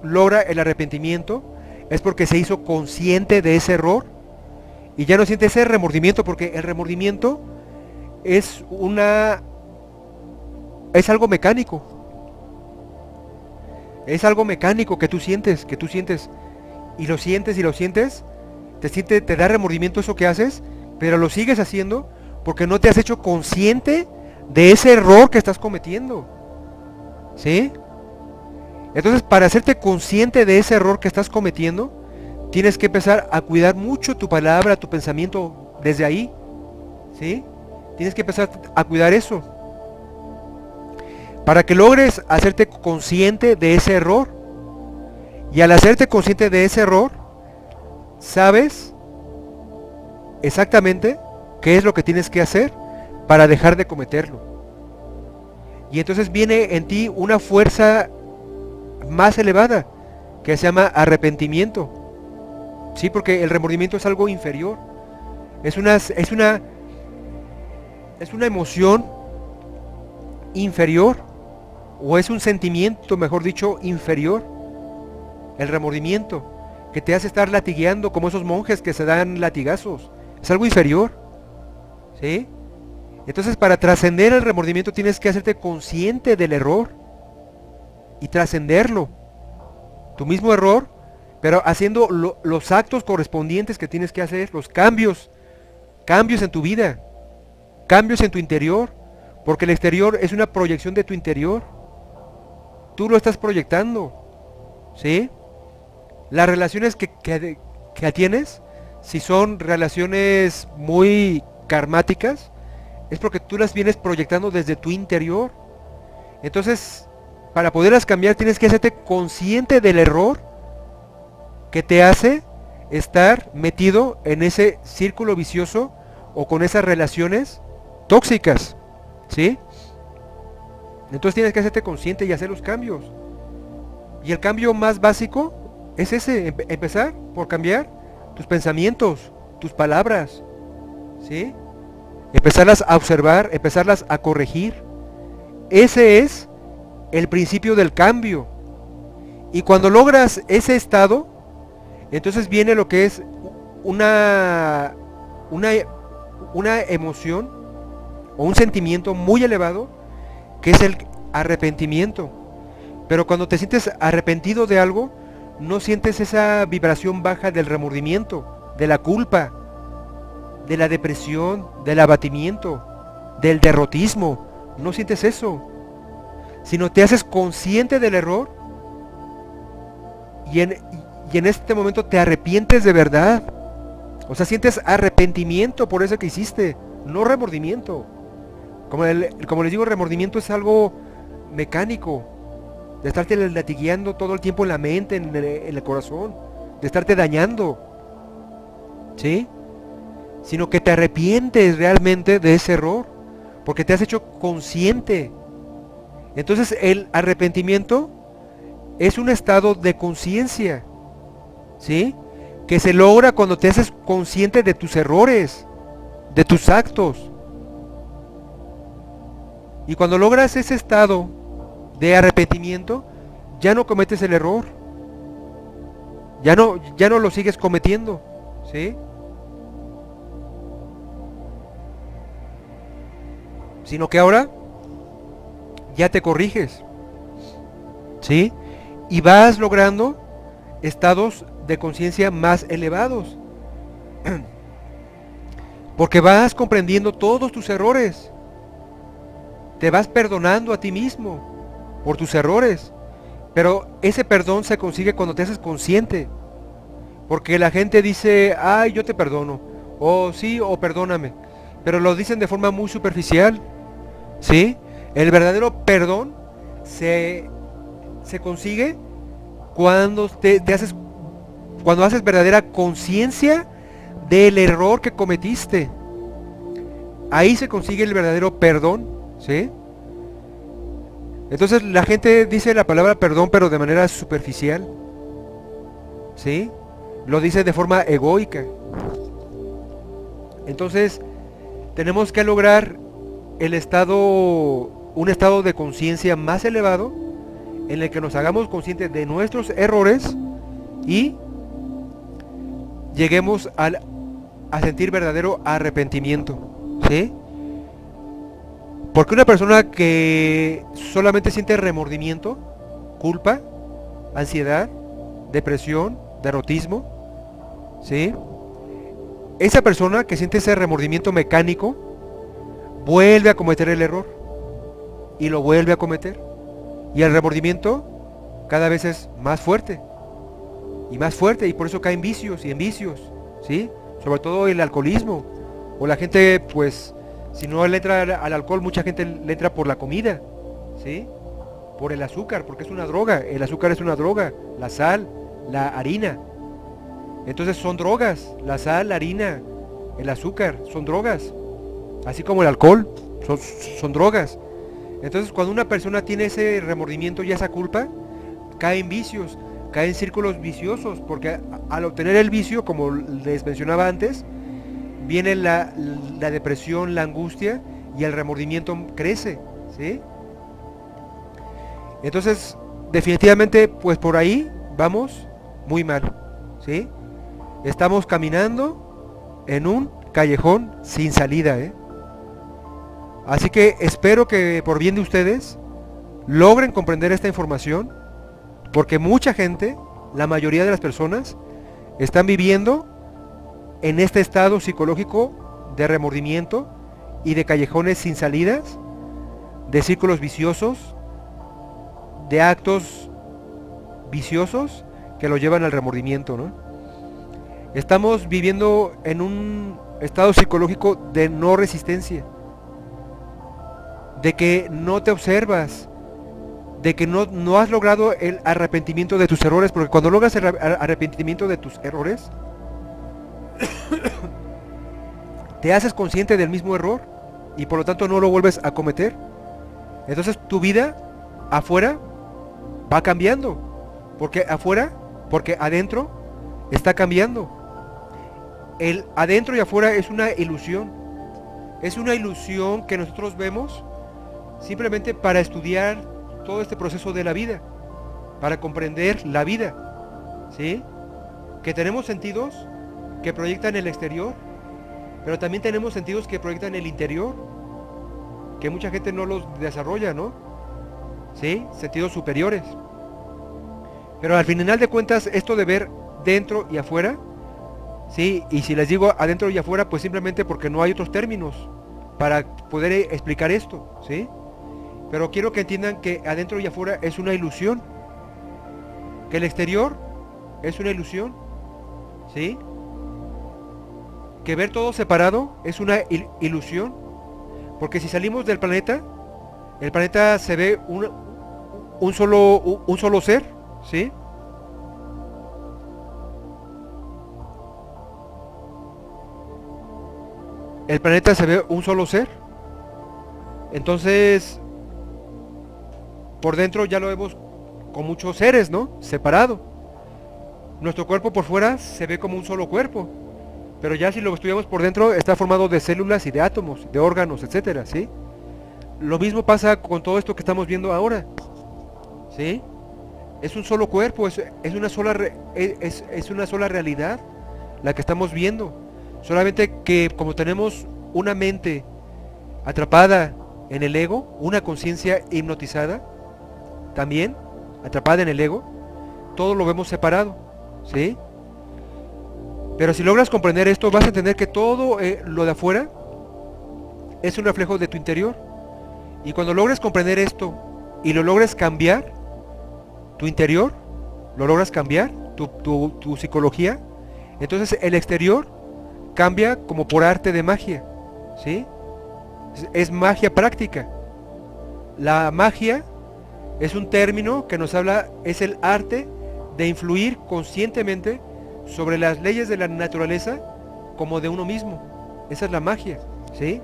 logra el arrepentimiento es porque se hizo consciente de ese error y ya no siente ese remordimiento, porque el remordimiento es algo mecánico. Es algo mecánico que tú sientes y lo sientes, te da remordimiento eso que haces, pero lo sigues haciendo porque no te has hecho consciente de ese error que estás cometiendo, ¿sí? Entonces, para hacerte consciente de ese error que estás cometiendo, tienes que empezar a cuidar mucho tu palabra, tu pensamiento desde ahí, ¿sí? Tienes que empezar a cuidar eso, para que logres hacerte consciente de ese error. Y al hacerte consciente de ese error, sabes exactamente qué es lo que tienes que hacer para dejar de cometerlo. Y entonces viene en ti una fuerza más elevada que se llama arrepentimiento. Sí, porque el remordimiento es algo inferior. Es una emoción inferior, o es un sentimiento, mejor dicho, inferior. El remordimiento, que te hace estar latigueando como esos monjes que se dan latigazos. Es algo inferior, ¿sí? Entonces, para trascender el remordimiento tienes que hacerte consciente del error y trascenderlo, tu mismo error, pero haciendo los actos correspondientes que tienes que hacer, los cambios en tu vida, cambios en tu interior, porque el exterior es una proyección de tu interior. Tú lo estás proyectando, ¿sí? Las relaciones que tienes, si son relaciones muy karmáticas, es porque tú las vienes proyectando desde tu interior. Entonces, para poderlas cambiar tienes que hacerte consciente del error que te hace estar metido en ese círculo vicioso o con esas relaciones tóxicas, ¿sí? Entonces tienes que hacerte consciente y hacer los cambios. Y el cambio más básico es ese, empezar por cambiar tus pensamientos, tus palabras, ¿sí? Empezarlas a observar, empezarlas a corregir. Ese es el principio del cambio. Y cuando logras ese estado, entonces viene lo que es una emoción o un sentimiento muy elevado, que es el arrepentimiento. Pero cuando te sientes arrepentido de algo, no sientes esa vibración baja del remordimiento, de la culpa, de la depresión, del abatimiento, del derrotismo. No sientes eso, sino te haces consciente del error y en este momento te arrepientes de verdad. O sea, sientes arrepentimiento por eso que hiciste, no remordimiento. Como les digo, el remordimiento es algo mecánico, de estarte latigueando todo el tiempo en la mente, en el corazón, de estarte dañando, ¿sí? Sino que te arrepientes realmente de ese error, porque te has hecho consciente. Entonces el arrepentimiento es un estado de conciencia, ¿sí? Que se logra cuando te haces consciente de tus errores, de tus actos. Y cuando logras ese estado de arrepentimiento, ya no cometes el error. Ya no lo sigues cometiendo, ¿sí? Sino que ahora ya te corriges, ¿sí? Y vas logrando estados de conciencia más elevados. Porque vas comprendiendo todos tus errores. Te vas perdonando a ti mismo por tus errores. Pero ese perdón se consigue cuando te haces consciente. Porque la gente dice, ay, yo te perdono. O sí, o perdóname. Pero lo dicen de forma muy superficial, ¿sí? El verdadero perdón se consigue cuando cuando haces verdadera conciencia del error que cometiste. Ahí se consigue el verdadero perdón, ¿sí? Entonces la gente dice la palabra perdón, pero de manera superficial, ¿sí? Lo dice de forma egoica. Entonces tenemos que lograr un estado de conciencia más elevado, en el que nos hagamos conscientes de nuestros errores y lleguemos a sentir verdadero arrepentimiento, ¿sí? Porque una persona que solamente siente remordimiento, culpa, ansiedad, depresión, derrotismo, ¿sí? Esa persona que siente ese remordimiento mecánico vuelve a cometer el error y lo vuelve a cometer, y el remordimiento cada vez es más fuerte y más fuerte, y por eso caen vicios y en vicios, ¿sí? Sobre todo el alcoholismo, o la gente, pues, si no le entra al alcohol, mucha gente le entra por la comida, ¿sí? Por el azúcar, porque es una droga. El azúcar es una droga, la sal, la harina. Entonces son drogas, la sal, la harina, el azúcar, son drogas. Así como el alcohol, son drogas. Entonces cuando una persona tiene ese remordimiento y esa culpa, cae en vicios, cae en círculos viciosos, porque al obtener el vicio, como les mencionaba antes, viene la depresión, la angustia, y el remordimiento crece, ¿sí? Entonces, definitivamente, pues por ahí vamos muy mal, ¿sí? Estamos caminando en un callejón sin salida, ¿eh? Así que espero que por bien de ustedes logren comprender esta información, porque mucha gente, la mayoría de las personas, están viviendo en este estado psicológico de remordimiento y de callejones sin salidas, de círculos viciosos, de actos viciosos que lo llevan al remordimiento, ¿no? Estamos viviendo en un estado psicológico de no resistencia, de que no te observas, de que no has logrado el arrepentimiento de tus errores, porque cuando logras el arrepentimiento de tus errores, te haces consciente del mismo error y por lo tanto no lo vuelves a cometer. Entonces tu vida afuera va cambiando, porque adentro está cambiando. El adentro y afuera es una ilusión. Es una ilusión que nosotros vemos simplemente para estudiar todo este proceso de la vida, para comprender la vida, ¿sí? Que tenemos sentidos que proyectan el exterior, pero también tenemos sentidos que proyectan el interior, que mucha gente no los desarrolla, ¿no? ¿Sí? Sentidos superiores. Pero al final de cuentas, esto de ver dentro y afuera, ¿sí? Y si les digo adentro y afuera, pues simplemente porque no hay otros términos para poder explicar esto, ¿sí? Pero quiero que entiendan que adentro y afuera es una ilusión, que el exterior es una ilusión, ¿sí? Que ver todo separado es una ilusión, Porque si salimos del planeta, el planeta se ve un solo ser, ¿sí? El planeta se ve un solo ser. Entonces, por dentro ya lo vemos con muchos seres, ¿no? Separado. Nuestro cuerpo por fuera se ve como un solo cuerpo. Pero ya si lo estudiamos por dentro, está formado de células y de átomos, de órganos, etcétera, ¿sí? Lo mismo pasa con todo esto que estamos viendo ahora, ¿sí? Es un solo cuerpo, es una sola realidad la que estamos viendo. Solamente que como tenemos una mente atrapada en el ego, una conciencia hipnotizada, también atrapada en el ego, todo lo vemos separado, ¿sí? Pero si logras comprender esto, vas a entender que todo lo de afuera es un reflejo de tu interior. Y cuando logres comprender esto y lo logres cambiar, tu interior, lo logras cambiar, tu psicología, entonces el exterior cambia como por arte de magia, ¿sí? Es magia práctica. La magia es un término que nos habla, es el arte de influir conscientemente sobre las leyes de la naturaleza como de uno mismo. Esa es la magia, ¿sí?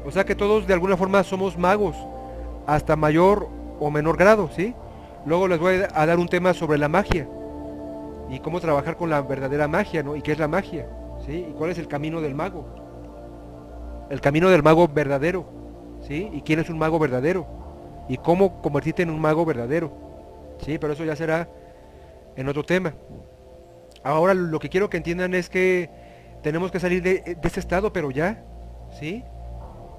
O sea que todos de alguna forma somos magos, hasta mayor o menor grado, ¿sí? Luego les voy a dar un tema sobre la magia y cómo trabajar con la verdadera magia, ¿no? Y qué es la magia, ¿sí? Y cuál es el camino del mago. El camino del mago verdadero, ¿sí? Y quién es un mago verdadero y cómo convertirte en un mago verdadero, ¿sí? Pero eso ya será en otro tema. Ahora lo que quiero que entiendan es que tenemos que salir de este estado, pero ya, ¿sí?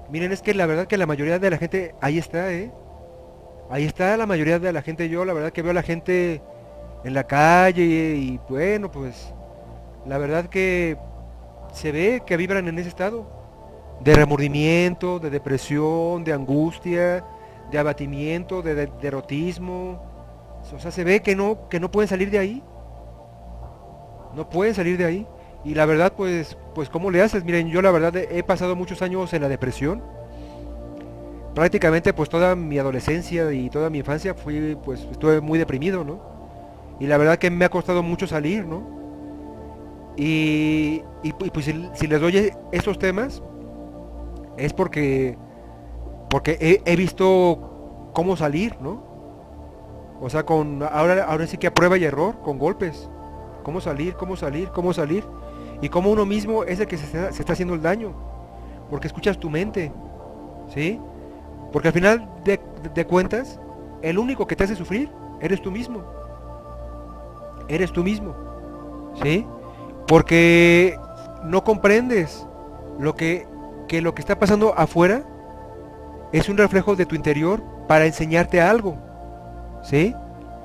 Miren, es que la verdad que la mayoría de la gente, ahí está, ¿eh? Ahí está la mayoría de la gente. Yo la verdad que veo a la gente en la calle y bueno, pues la verdad que se ve que vibran en ese estado de remordimiento, de depresión, de angustia, de abatimiento, de erotismo. O sea, se ve que no pueden salir de ahí. No pueden salir de ahí. Y la verdad, pues ¿cómo le haces? Miren, yo la verdad he pasado muchos años en la depresión. Prácticamente pues toda mi adolescencia y toda mi infancia estuve muy deprimido, ¿no? Y la verdad que me ha costado mucho salir, ¿no? Y pues si les doy estos temas es porque he visto cómo salir, ¿no? O sea, ahora sí que a prueba y error, con golpes. Cómo salir, cómo salir, cómo salir. Y cómo uno mismo es el que se está haciendo el daño. Porque escuchas tu mente, ¿sí? Porque al final de cuentas, el único que te hace sufrir eres tú mismo. Eres tú mismo, ¿sí? Porque no comprendes que lo que está pasando afuera es un reflejo de tu interior para enseñarte algo, ¿sí?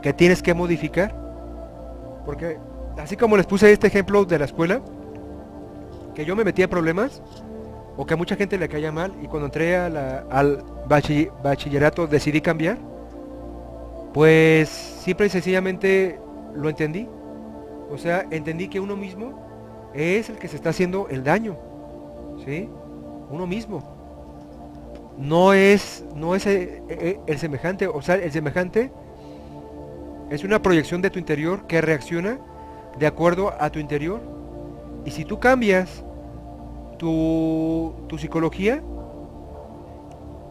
Que tienes que modificar. Porque así como les puse este ejemplo de la escuela, que yo me metía en problemas, o que a mucha gente le caía mal, y cuando entré al bachillerato decidí cambiar, pues simple y sencillamente lo entendí. O sea, entendí que uno mismo es el que se está haciendo el daño, ¿sí? Uno mismo. No es el semejante. O sea, el semejante es una proyección de tu interior que reacciona de acuerdo a tu interior. Y si tú cambias tu psicología,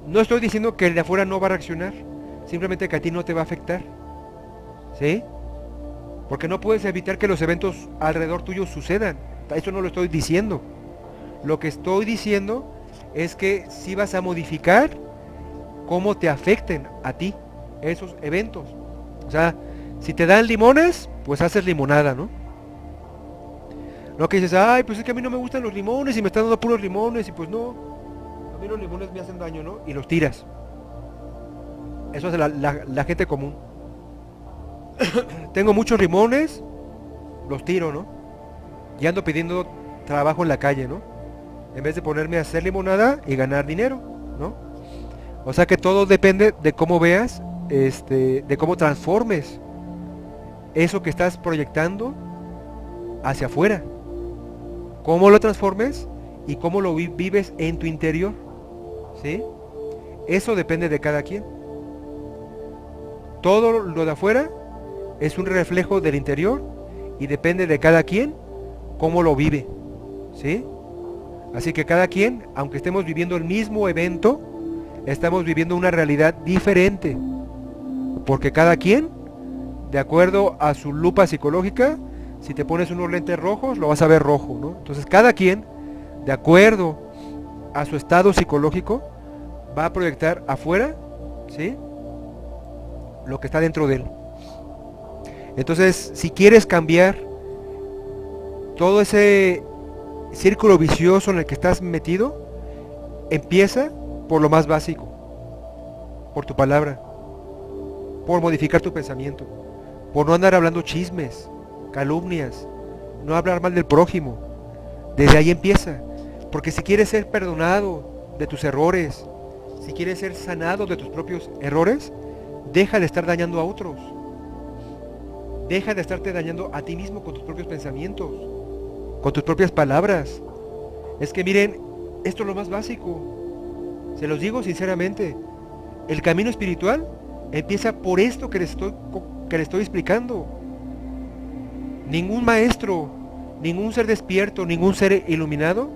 no estoy diciendo que el de afuera no va a reaccionar, simplemente que a ti no te va a afectar, ¿sí? Porque no puedes evitar que los eventos alrededor tuyo sucedan. Eso no lo estoy diciendo. Lo que estoy diciendo es que sí vas a modificar cómo te afecten a ti esos eventos. O sea, si te dan limones, pues haces limonada, ¿no? No que dices, ay, pues es que a mí no me gustan los limones y me están dando puros limones y pues no, a mí los limones me hacen daño, ¿no? Y los tiras. Eso es la gente común. Tengo muchos limones, los tiro, ¿no? Y ando pidiendo trabajo en la calle, ¿no? En vez de ponerme a hacer limonada y ganar dinero, ¿no? O sea que todo depende de cómo veas, de cómo transformes eso que estás proyectando hacia afuera. Cómo lo transformes y cómo lo vives en tu interior, ¿sí? Eso depende de cada quien. Todo lo de afuera es un reflejo del interior y depende de cada quien cómo lo vive, ¿sí? Así que cada quien, aunque estemos viviendo el mismo evento, estamos viviendo una realidad diferente, porque cada quien, de acuerdo a su lupa psicológica, si te pones unos lentes rojos, lo vas a ver rojo, ¿no? Entonces cada quien, de acuerdo a su estado psicológico, va a proyectar afuera, ¿sí?, lo que está dentro de él. Entonces, si quieres cambiar todo ese círculo vicioso en el que estás metido, empieza por lo más básico, por tu palabra, por modificar tu pensamiento, por no andar hablando chismes, calumnias, no hablar mal del prójimo. Desde ahí empieza, porque si quieres ser perdonado de tus errores, si quieres ser sanado de tus propios errores, deja de estar dañando a otros. Deja de estarte dañando a ti mismo con tus propios pensamientos, con tus propias palabras. Es que miren, esto es lo más básico. Se los digo sinceramente. El camino espiritual empieza por esto que les estoy explicando. Ningún maestro, ningún ser despierto, ningún ser iluminado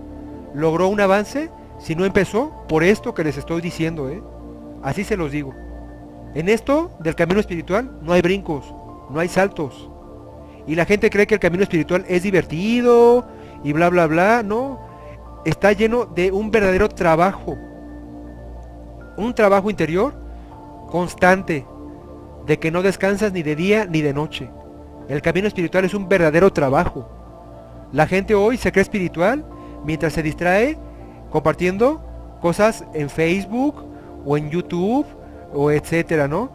logró un avance si no empezó por esto que les estoy diciendo, ¿eh? Así se los digo. En esto del camino espiritual no hay brincos, no hay saltos. Y la gente cree que el camino espiritual es divertido y bla bla bla. No, está lleno de un verdadero trabajo. Un trabajo interior constante, de que no descansas ni de día ni de noche. El camino espiritual es un verdadero trabajo. La gente hoy se cree espiritual mientras se distrae compartiendo cosas en Facebook o en YouTube o etcétera, ¿no?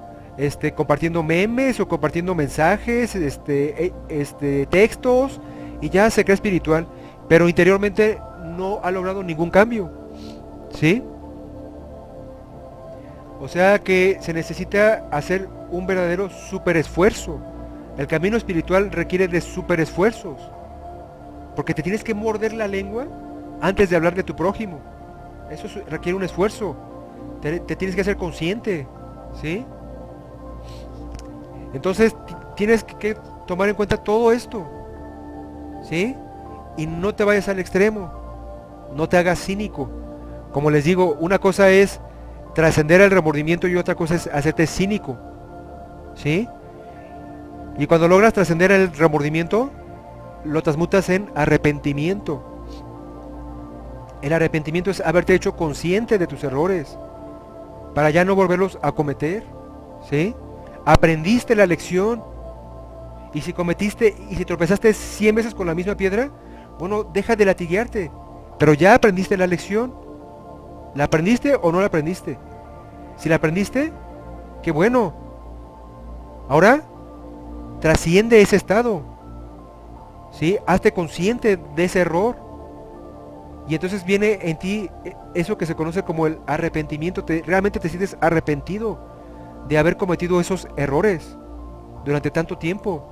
Compartiendo memes o compartiendo mensajes, textos, y ya se cree espiritual, pero interiormente no ha logrado ningún cambio, ¿sí? O sea que se necesita hacer un verdadero super esfuerzo. El camino espiritual requiere de super esfuerzos, porque te tienes que morder la lengua antes de hablar de tu prójimo. Eso requiere un esfuerzo. Te tienes que hacer consciente, ¿sí? Entonces tienes que tomar en cuenta todo esto, ¿sí? Y no te vayas al extremo, no te hagas cínico. Como les digo, una cosa es trascender el remordimiento y otra cosa es hacerte cínico, ¿sí? Y cuando logras trascender el remordimiento, lo transmutas en arrepentimiento. El arrepentimiento es haberte hecho consciente de tus errores para ya no volverlos a cometer, ¿sí? Aprendiste la lección, y si tropezaste 100 veces con la misma piedra, bueno, deja de latiguearte, pero ya aprendiste la lección. ¿La aprendiste o no la aprendiste? Si la aprendiste, qué bueno. Ahora trasciende ese estado, ¿sí? Hazte consciente de ese error, y entonces viene en ti eso que se conoce como el arrepentimiento. Realmente te sientes arrepentido de haber cometido esos errores durante tanto tiempo,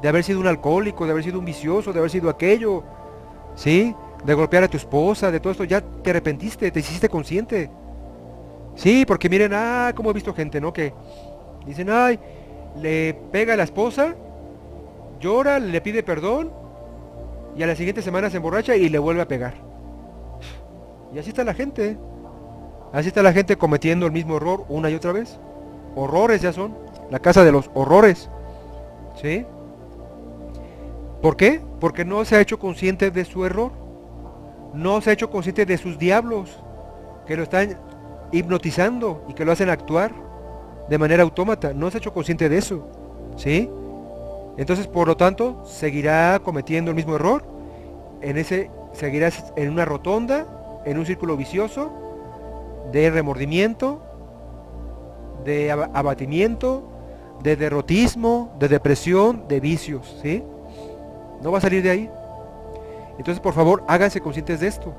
de haber sido un alcohólico, de haber sido un vicioso, de haber sido aquello, ¿sí? De golpear a tu esposa, de todo esto. Ya te arrepentiste, te hiciste consciente, sí, porque miren, como he visto gente, ¿no? Que dicen, le pega a la esposa, llora, le pide perdón, y a la siguiente semana se emborracha y le vuelve a pegar. Y así está la gente. Así está la gente cometiendo el mismo error una y otra vez. Horrores ya son. La casa de los horrores, ¿sí? ¿Por qué? Porque no se ha hecho consciente de su error. No se ha hecho consciente de sus diablos, que lo están hipnotizando y que lo hacen actuar de manera autómata. No se ha hecho consciente de eso, ¿sí? Entonces, por lo tanto, seguirá cometiendo el mismo error. Seguirás en una rotonda, en un círculo vicioso de remordimiento, de abatimiento, de derrotismo, de depresión, de vicios, ¿sí? No va a salir de ahí. Entonces, por favor, háganse conscientes de esto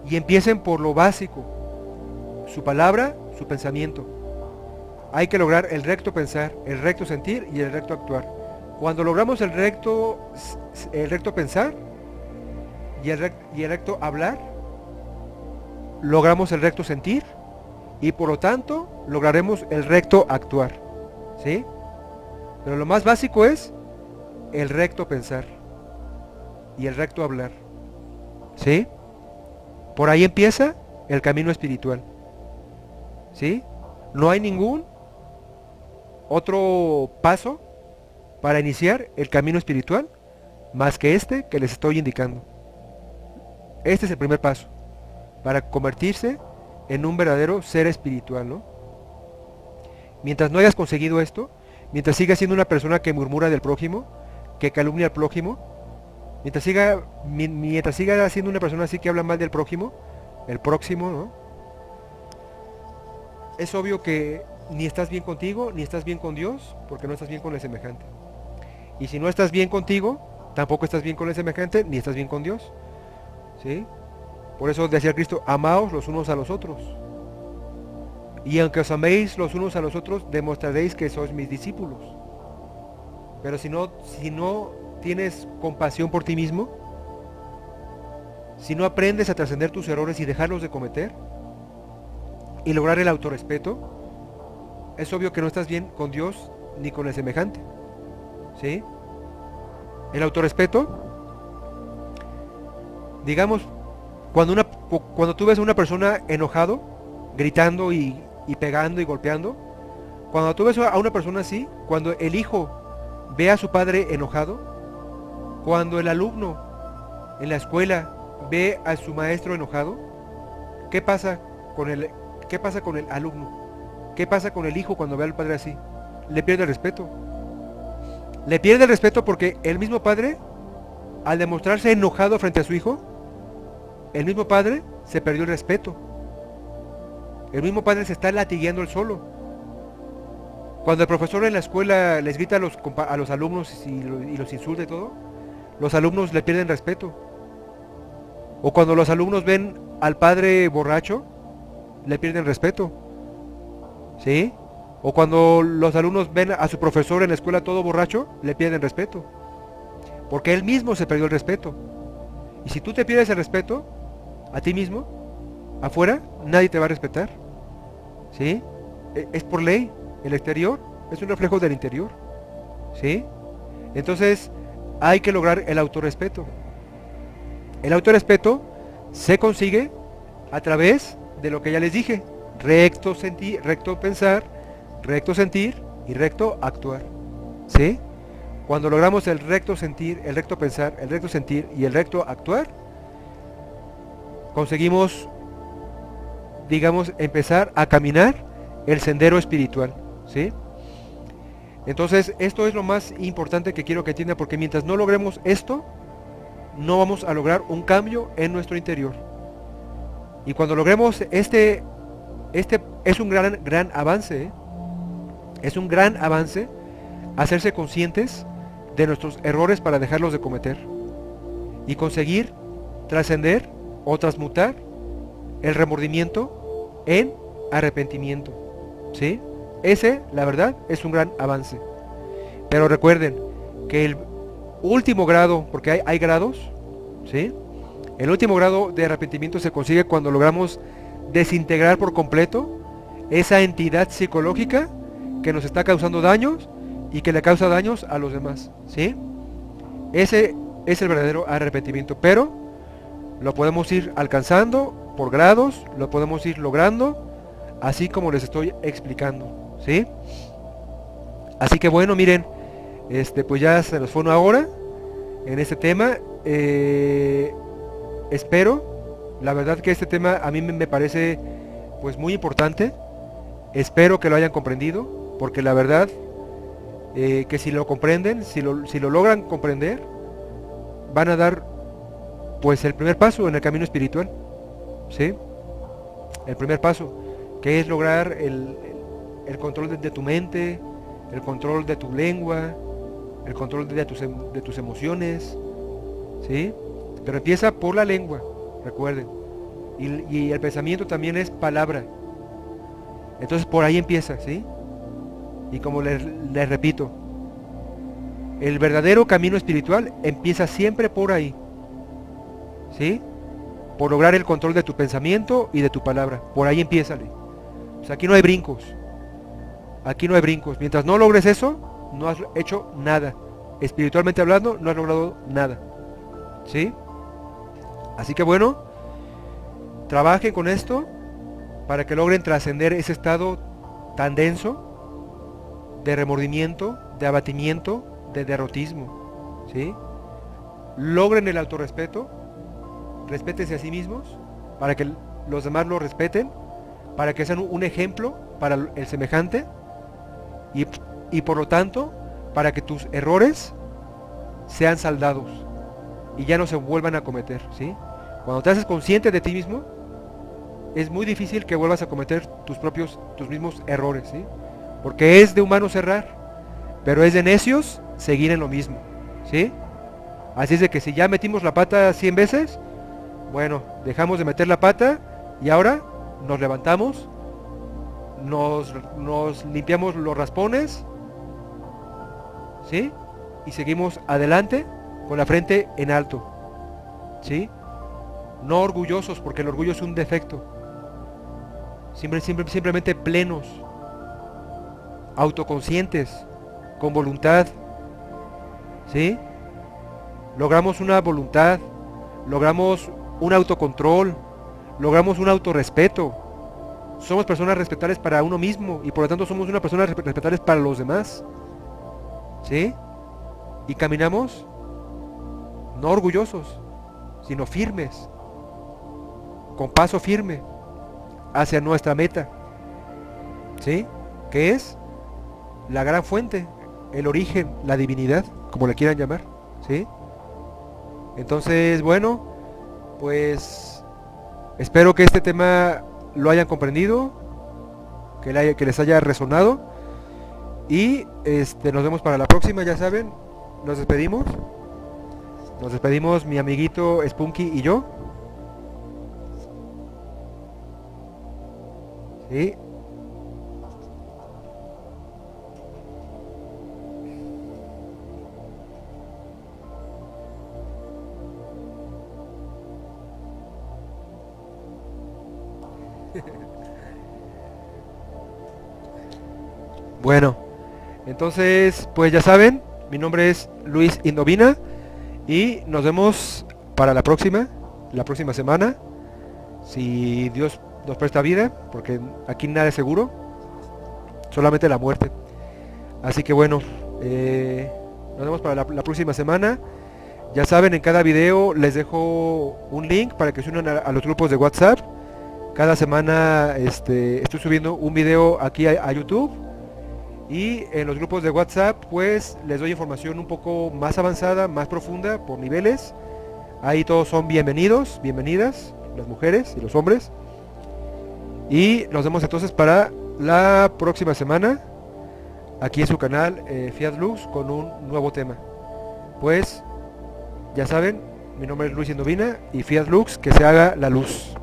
y empiecen por lo básico: su palabra, su pensamiento. Hay que lograr el recto pensar, el recto sentir y el recto actuar. Cuando logramos el recto pensar y el recto hablar, logramos el recto sentir y por lo tanto lograremos el recto actuar, ¿sí? Pero lo más básico es el recto pensar y el recto hablar, ¿sí? Por ahí empieza el camino espiritual, ¿sí? No hay ningún otro paso para iniciar el camino espiritual más que este que les estoy indicando. Este es el primer paso para convertirse en un verdadero ser espiritual, ¿no? Mientras no hayas conseguido esto, mientras sigas siendo una persona que murmura del prójimo, que calumnia al prójimo, mientras siga siendo una persona así que habla mal del prójimo, el próximo, ¿no? Es obvio que ni estás bien contigo, ni estás bien con Dios, porque no estás bien con el semejante. Y si no estás bien contigo, tampoco estás bien con el semejante, ni estás bien con Dios, ¿sí? Por eso decía Cristo, amaos los unos a los otros. Y aunque os améis los unos a los otros, demostraréis que sois mis discípulos. Pero si no tienes compasión por ti mismo, si no aprendes a trascender tus errores y dejarlos de cometer, y lograr el autorrespeto, es obvio que no estás bien con Dios ni con el semejante, ¿sí? El autorrespeto, digamos, cuando tú ves a una persona enojado, gritando y pegando y golpeando, cuando tú ves a una persona así, cuando el hijo ve a su padre enojado, cuando el alumno en la escuela ve a su maestro enojado, ¿qué pasa con el alumno? ¿Qué pasa con el hijo cuando ve al padre así? Le pierde el respeto. Le pierde el respeto porque el mismo padre, al demostrarse enojado frente a su hijo, el mismo padre se perdió el respeto. El mismo padre se está latigueando él solo. Cuando el profesor en la escuela les grita a los alumnos y los insulta y todo, los alumnos le pierden respeto. O cuando los alumnos ven al padre borracho, le pierden respeto, ¿sí? O cuando los alumnos ven a su profesor en la escuela todo borracho, le pierden respeto, porque él mismo se perdió el respeto. Y si tú te pierdes el respeto a ti mismo, afuera nadie te va a respetar, ¿sí? Es por ley. El exterior es un reflejo del interior, ¿sí? Entonces hay que lograr el autorrespeto. El autorrespeto se consigue a través de lo que ya les dije: recto pensar, recto sentir y recto actuar, ¿sí? Cuando logramos el recto sentir, el recto pensar, el recto sentir y el recto actuar, conseguimos, digamos, empezar a caminar el sendero espiritual, ¿sí? Entonces esto es lo más importante que quiero que entiendan, porque mientras no logremos esto, no vamos a lograr un cambio en nuestro interior. Y cuando logremos este es un gran avance, ¿eh? Es un gran avance hacerse conscientes de nuestros errores para dejarlos de cometer y conseguir trascender o transmutar el remordimiento en arrepentimiento, ¿sí? Ese, la verdad, es un gran avance. Pero recuerden que el último grado, porque hay grados, ¿sí? El último grado de arrepentimiento se consigue cuando logramos desintegrar por completo esa entidad psicológica que nos está causando daños y que le causa daños a los demás, ¿sí? Ese es el verdadero arrepentimiento, pero lo podemos ir alcanzando por grados, lo podemos ir logrando, así como les estoy explicando, ¿sí? Así que bueno, miren, pues ya se nos fue una hora en este tema. Espero, la verdad que este tema a mí me parece pues muy importante. Espero que lo hayan comprendido, porque la verdad que si lo comprenden, si lo logran comprender, van a dar pues el primer paso en el camino espiritual, ¿sí? El primer paso, que es lograr el control de tu mente, el control de tu lengua, el control de tus emociones, ¿sí? Pero empieza por la lengua, recuerden. Y el pensamiento también es palabra. Entonces por ahí empieza, ¿sí? Y como les repito, el verdadero camino espiritual empieza siempre por ahí, ¿sí? por lograr el control de tu pensamiento y de tu palabra. Por ahí empiézale. O sea, aquí no hay brincos. Aquí no hay brincos. Mientras no logres eso, no has hecho nada. Espiritualmente hablando, no has logrado nada. ¿Sí? Así que bueno, trabajen con esto para que logren trascender ese estado tan denso de remordimiento, de abatimiento, de derrotismo. ¿Sí? Logren el autorrespeto, respétense a sí mismos, para que los demás lo respeten, para que sean un ejemplo para el semejante, y por lo tanto, para que tus errores sean saldados y ya no se vuelvan a cometer, ¿sí? Cuando te haces consciente de ti mismo, es muy difícil que vuelvas a cometer tus mismos errores, ¿sí? Porque es de humanos errar, pero es de necios seguir en lo mismo, ¿sí? Así es de que si ya metimos la pata 100 veces, bueno, dejamos de meter la pata y ahora nos levantamos, nos limpiamos los raspones, ¿sí? Y seguimos adelante con la frente en alto, ¿sí? No orgullosos, porque el orgullo es un defecto. Simplemente plenos, autoconscientes, con voluntad, ¿sí? Logramos una voluntad, logramos un autocontrol, logramos un autorrespeto. Somos personas respetables para uno mismo y por lo tanto somos una persona respetables para los demás, ¿sí? Y caminamos no orgullosos, sino firmes, con paso firme hacia nuestra meta, ¿sí? Que es la gran fuente, el origen, la divinidad, como le quieran llamar, ¿sí? Entonces, bueno, pues espero que este tema lo hayan comprendido, que les haya resonado, y nos vemos para la próxima. Ya saben, nos despedimos mi amiguito Spunky y yo, ¿sí? Bueno, entonces, pues ya saben, mi nombre es Luis Indovina y nos vemos para la próxima semana, si Dios nos presta vida, porque aquí nada es seguro, solamente la muerte. Así que bueno, nos vemos para la próxima semana. Ya saben, en cada video les dejo un link para que se unan a los grupos de WhatsApp. Cada semana estoy subiendo un video aquí a YouTube. Y en los grupos de WhatsApp pues les doy información un poco más avanzada, más profunda, por niveles. Ahí todos son bienvenidos, bienvenidas, las mujeres y los hombres. Y nos vemos entonces para la próxima semana, aquí en su canal Fiat Lux, con un nuevo tema. Pues ya saben, mi nombre es Luis Indovina y Fiat Lux, que se haga la luz.